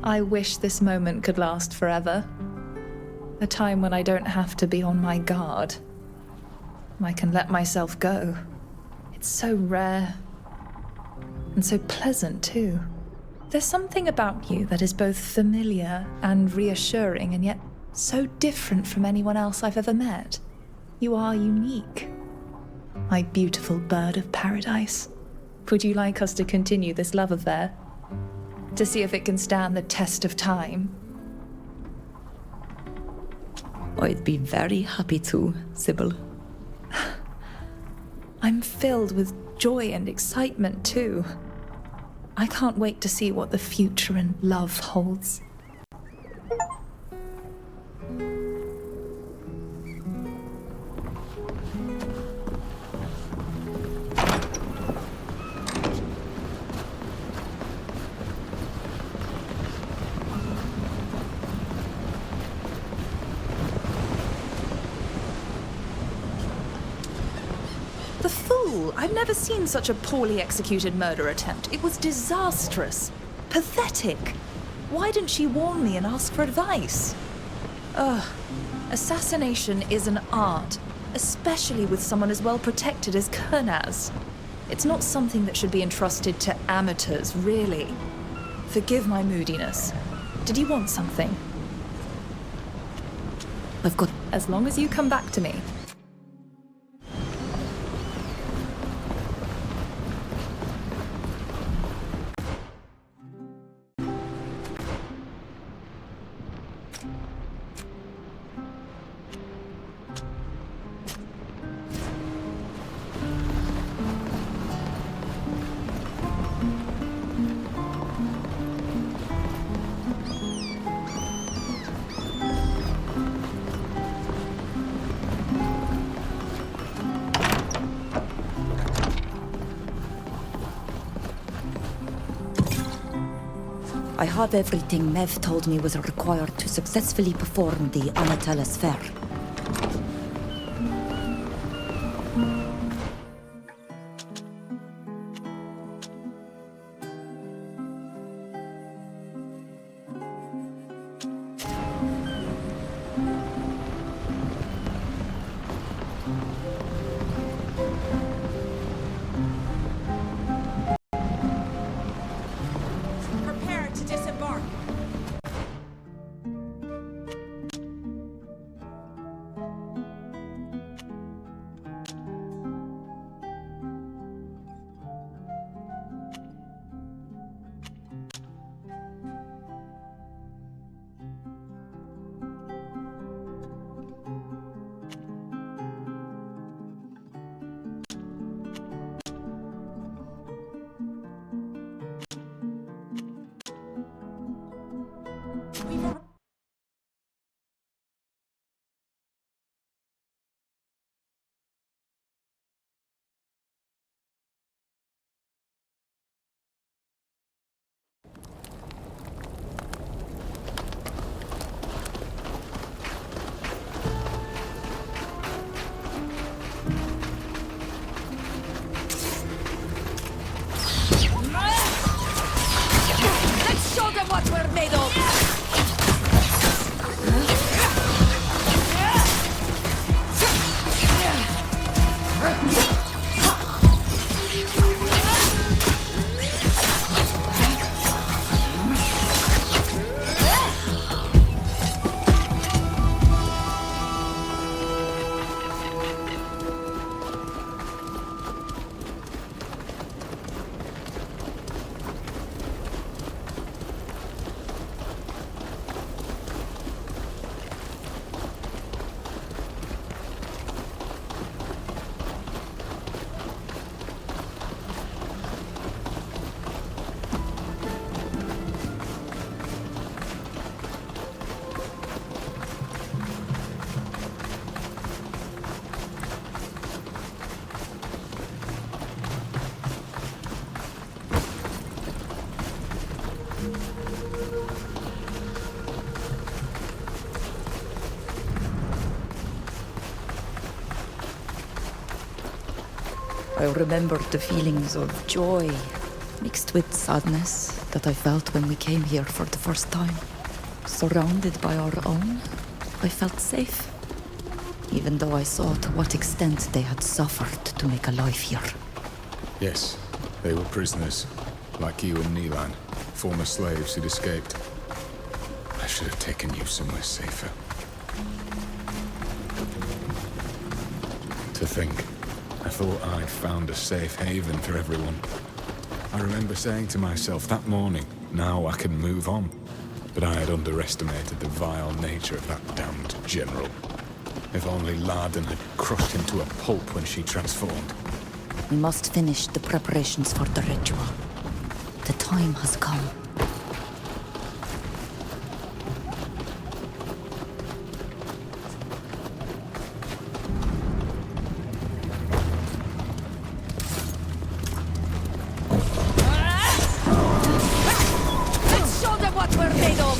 I wish this moment could last forever. A time when I don't have to be on my guard. I can let myself go. It's so rare. And so pleasant, too. There's something about you that is both familiar and reassuring, and yet so different from anyone else I've ever met. You are unique. My beautiful bird of paradise. Would you like us to continue this love affair? To see if it can stand the test of time? I'd be very happy to, Sybille. I'm filled with joy and excitement, too. I can't wait to see what the future and love holds. The fool! I've never seen such a poorly executed murder attempt. It was disastrous. Pathetic. Why didn't she warn me and ask for advice? Ugh. Assassination is an art, especially with someone as well protected as Kurnaz. It's not something that should be entrusted to amateurs, really. Forgive my moodiness. Did you want something? I've got... As long as you come back to me. I have everything Mev told me was required to successfully perform the Anatella's Fair. Prepare to disembark. I remembered the feelings of joy, mixed with sadness, that I felt when we came here for the first time. Surrounded by our own, I felt safe, even though I saw to what extent they had suffered to make a life here. Yes, they were prisoners, like you and Neelan, former slaves who'd escaped. I should have taken you somewhere safer. To think, I thought I'd found a safe haven for everyone. I remember saying to myself that morning, now I can move on. But I had underestimated the vile nature of that damned general. If only Laden had crushed him to a pulp when she transformed. We must finish the preparations for the ritual. The time has come. Let's show them what we're made of!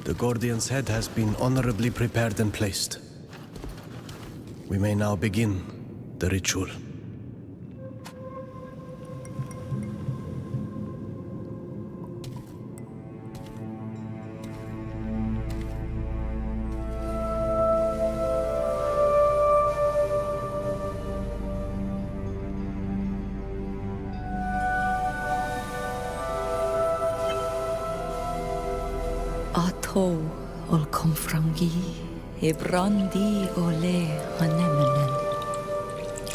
The Guardian's head has been honorably prepared and placed. We may now begin the ritual. Ato ol komfrangi, Ibrandi ole hanemenen.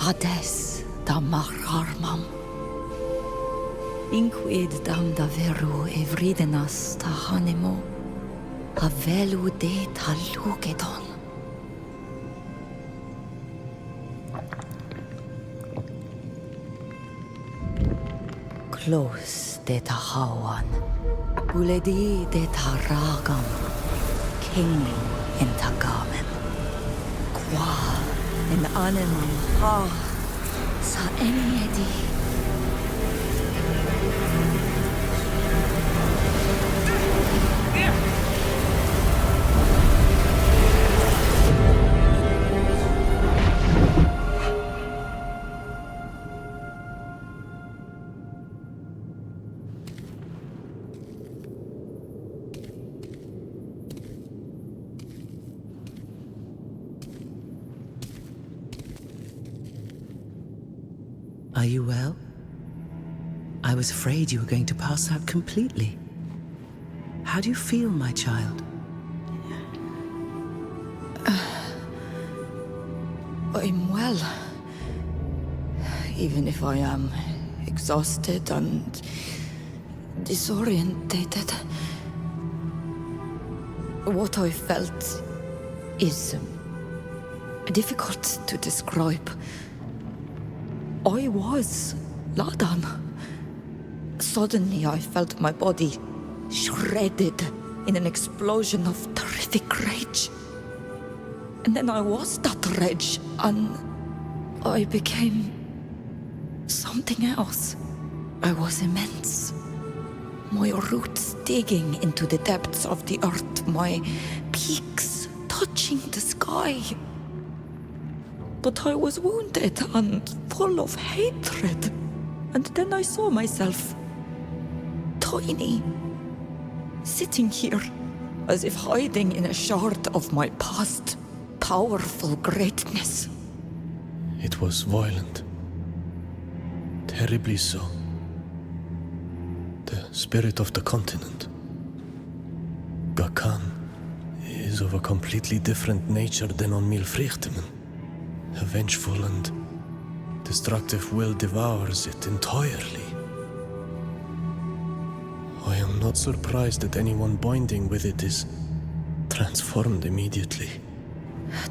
Ades da marharmam. Inquid dam da veru evridenas ta hanemo. Havelu de talugedon. Close de tahawan. Uledi de taragam, king in tagamen. Qua in animam ha sa eniedi. Are you well? I was afraid you were going to pass out completely. How do you feel, my child? I'm well. Even if I am exhausted and disorientated. What I felt is difficult to describe. I was Ladan. Suddenly I felt my body shredded in an explosion of terrific rage. And then I was that rage, and I became something else. I was immense. My roots digging into the depths of the earth, my peaks touching the sky. But I was wounded and full of hatred. And then I saw myself tiny, sitting here, as if hiding in a shard of my past powerful greatness. It was violent. Terribly so. The spirit of the continent. Gakan is of a completely different nature than on Milfrichtemen. A vengeful and destructive will devours it entirely. I am not surprised that anyone binding with it is transformed immediately.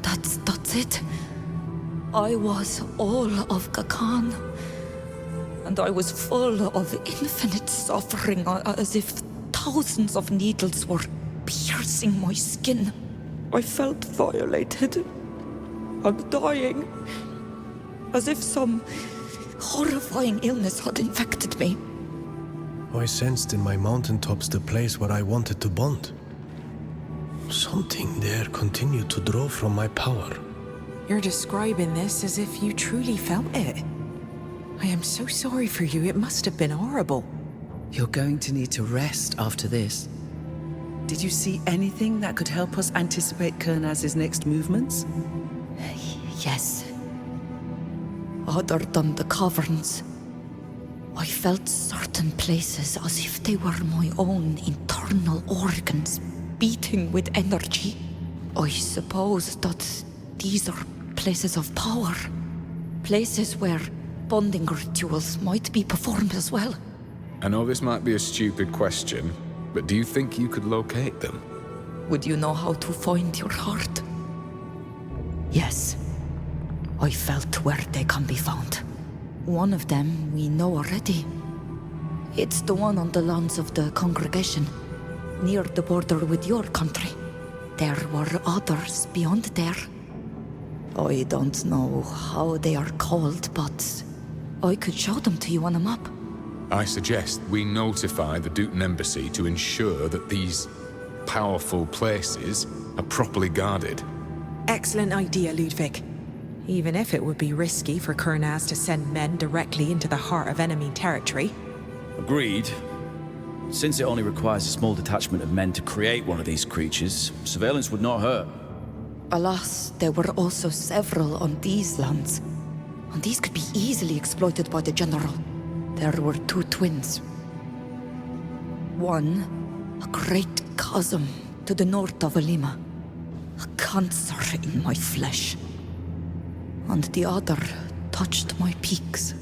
That's it. I was all of Gakan. And I was full of infinite suffering, as if thousands of needles were piercing my skin. I felt violated and dying, as if some horrifying illness had infected me. I sensed in my mountaintops the place where I wanted to bond. Something there continued to draw from my power. You're describing this as if you truly felt it. I am so sorry for you. It must have been horrible. You're going to need to rest after this. Did you see anything that could help us anticipate Kernaz's next movements? Yes. Other than the caverns, I felt certain places as if they were my own internal organs beating with energy. I suppose that these are places of power. Places where bonding rituals might be performed as well. I know this might be a stupid question, but do you think you could locate them? Would you know how to find your heart? Yes. I felt where they can be found. One of them we know already. It's the one on the lands of the congregation, near the border with your country. There were others beyond there. I don't know how they are called, but I could show them to you on a map. I suggest we notify the Dutan Embassy to ensure that these powerful places are properly guarded. Excellent idea, Ludwig. Even if it would be risky for Kernaz to send men directly into the heart of enemy territory. Agreed. Since it only requires a small detachment of men to create one of these creatures, surveillance would not hurt. Alas, there were also several on these lands, and these could be easily exploited by the General. There were two twins. One, a great chasm to the north of Alima, a cancer in my flesh. And the other touched my peaks.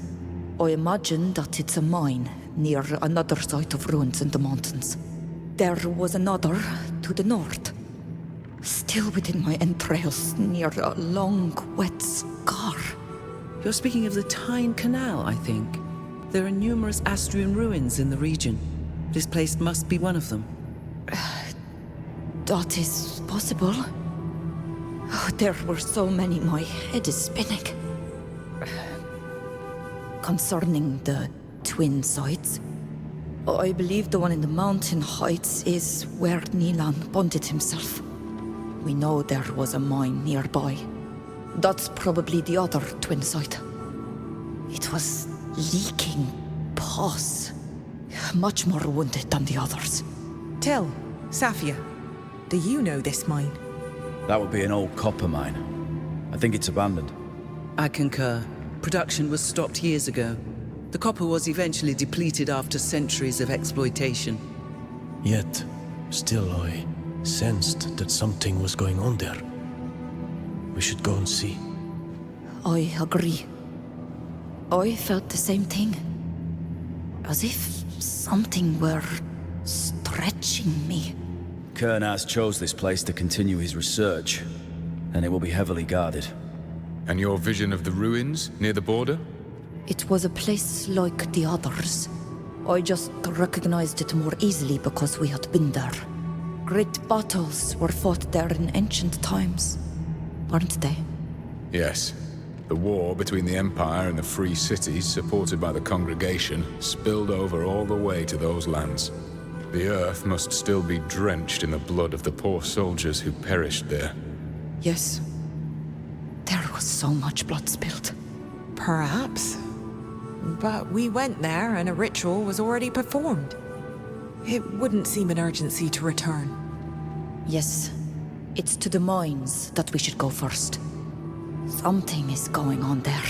I imagine that it's a mine near another site of ruins in the mountains. There was another to the north, still within my entrails, near a long, wet scar. You're speaking of the Tyne Canal, I think. There are numerous Astrian ruins in the region. This place must be one of them. That is possible. Oh, there were so many, my head is spinning. Concerning the twin sites, I believe the one in the mountain heights is where Nilan bonded himself. We know there was a mine nearby. That's probably the other twin site. It was leaking pus. Much more wounded than the others. Tell, Safia, do you know this mine? That would be an old copper mine. I think it's abandoned. I concur. Production was stopped years ago. The copper was eventually depleted after centuries of exploitation. Yet, still I sensed that something was going on there. We should go and see. I agree. I felt the same thing. As if something were stretching me. Kernaz chose this place to continue his research, and it will be heavily guarded. And your vision of the ruins near the border? It was a place like the others. I just recognized it more easily because we had been there. Great battles were fought there in ancient times, weren't they? Yes. The war between the Empire and the free cities, supported by the congregation, spilled over all the way to those lands. The earth must still be drenched in the blood of the poor soldiers who perished there. Yes. There was so much blood spilled. Perhaps. But we went there and a ritual was already performed. It wouldn't seem an urgency to return. Yes. It's to the mines that we should go first. Something is going on there.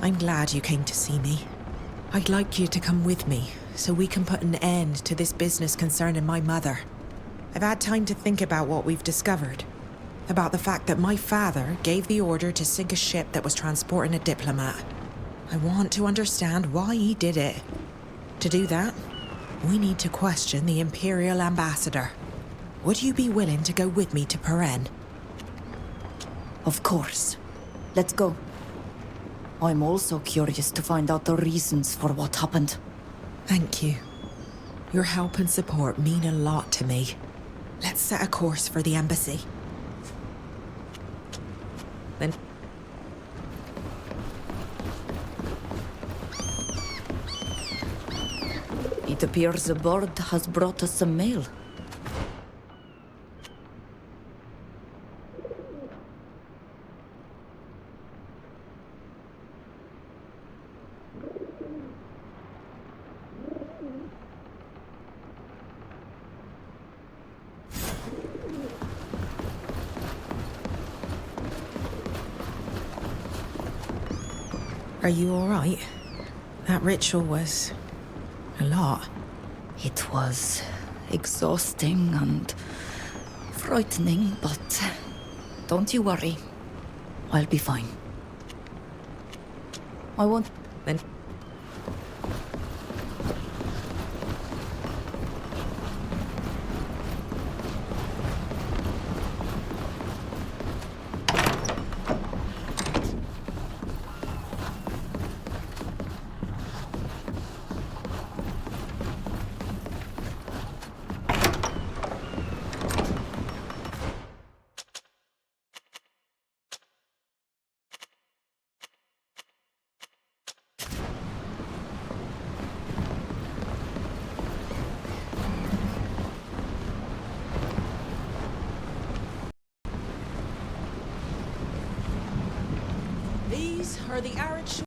I'm glad you came to see me. I'd like you to come with me, so we can put an end to this business concerning my mother. I've had time to think about what we've discovered. About the fact that my father gave the order to sink a ship that was transporting a diplomat. I want to understand why he did it. To do that, we need to question the Imperial Ambassador. Would you be willing to go with me to Peren? Of course. Let's go. I'm also curious to find out the reasons for what happened. Thank you. Your help and support mean a lot to me. Let's set a course for the embassy. Then... It appears a bird has brought us some mail. Are you all right? That ritual was... a lot. It was exhausting and frightening, but don't you worry. I'll be fine. I won't... Then... These are the arid shores.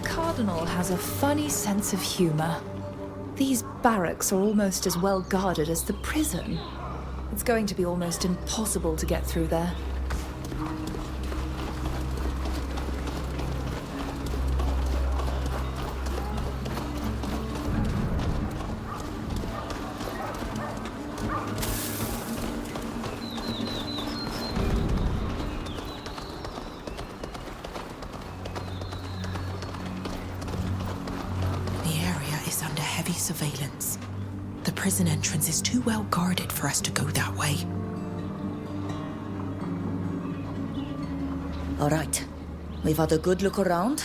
Cardinal has a funny sense of humor. These barracks are almost as well guarded as the prison. It's going to be almost impossible to get through there. Surveillance. The prison entrance is too well guarded for us to go that way. All right. We've had a good look around.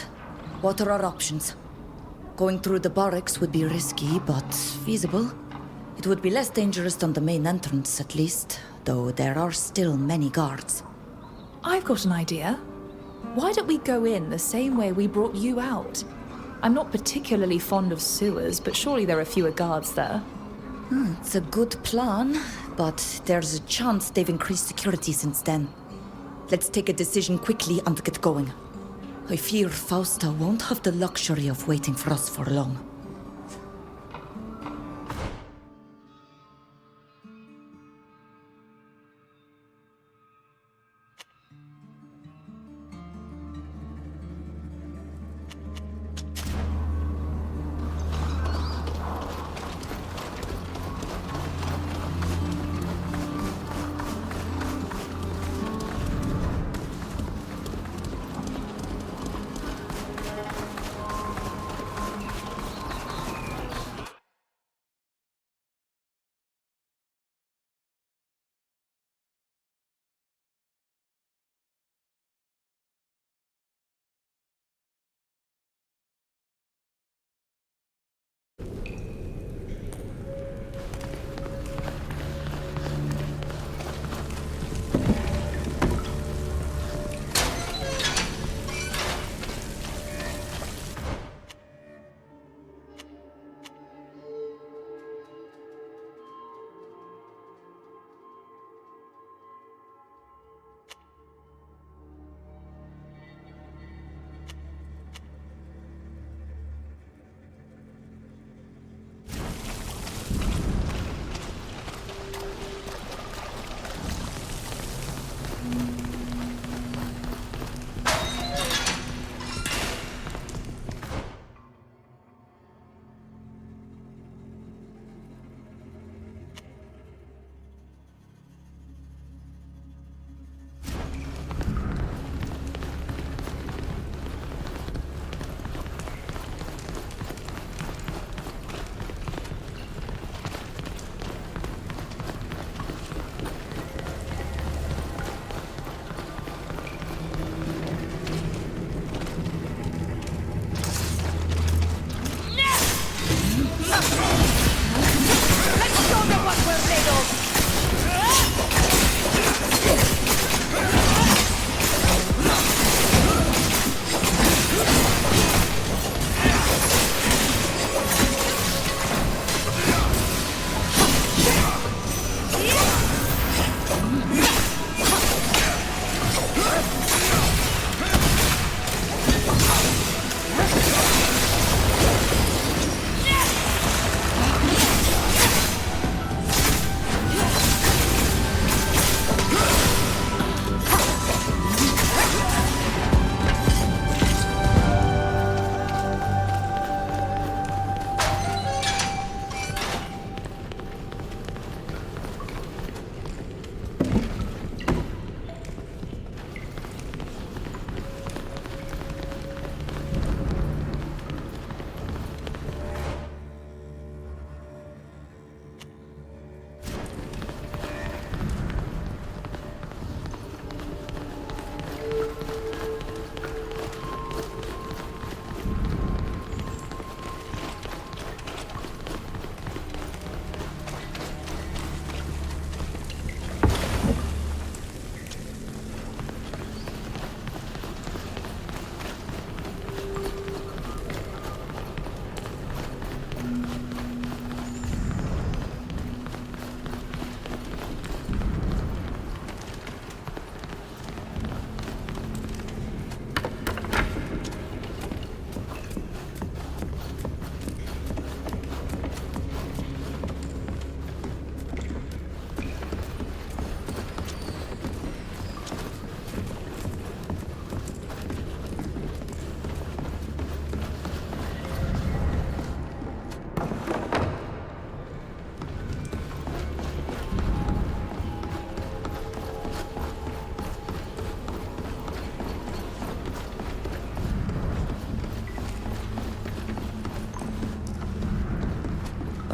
What are our options? Going through the barracks would be risky, but feasible. It would be less dangerous than the main entrance, at least. though there are still many guards. I've got an idea. Why don't we go in the same way we brought you out? I'm not particularly fond of sewers, but surely there are fewer guards there. It's a good plan, but there's a chance they've increased security since then. Let's take a decision quickly and get going. I fear Fausta won't have the luxury of waiting for us for long.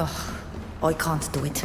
Ugh, I can't do it.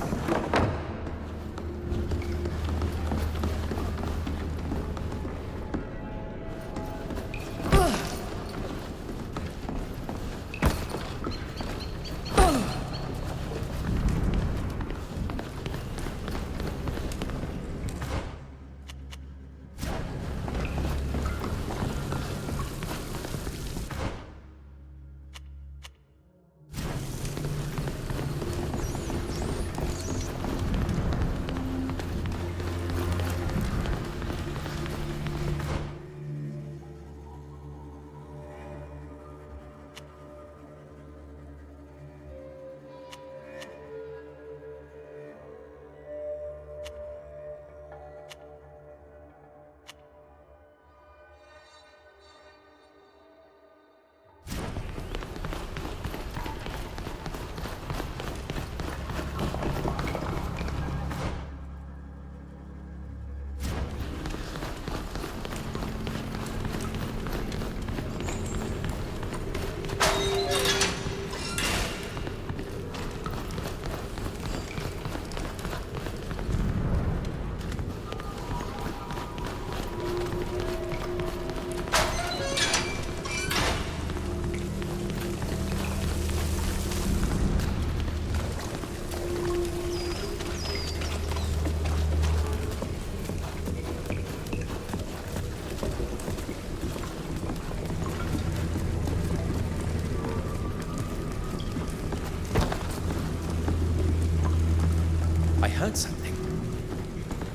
learned something.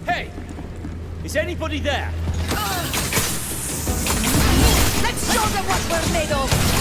Hey! Is anybody there? Let's show them what we're made of!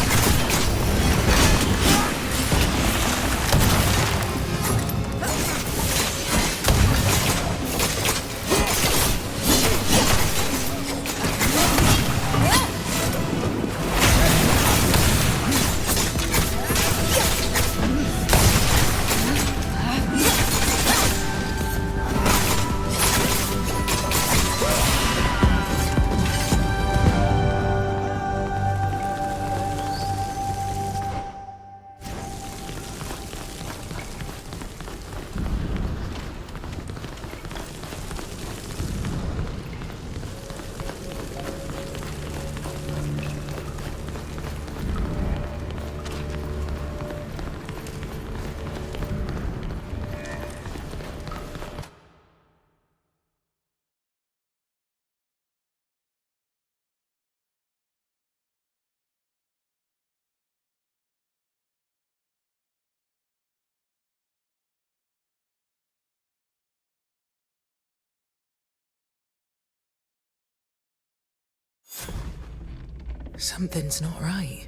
Something's not right.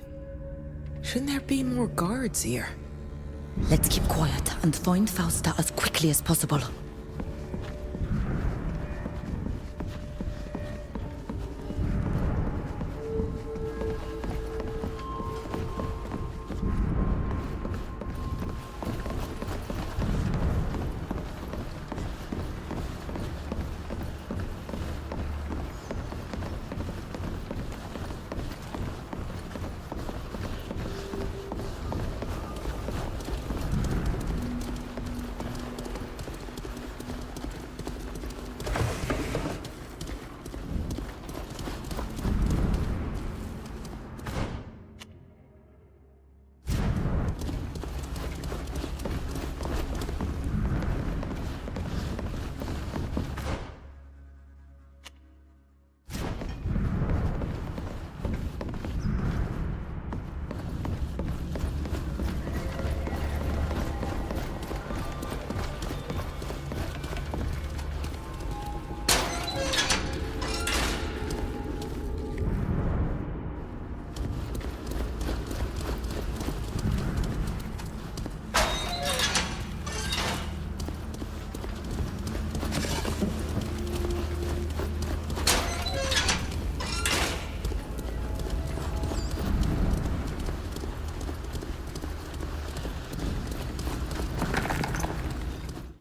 Shouldn't there be more guards here? Let's keep quiet and find Fausta as quickly as possible.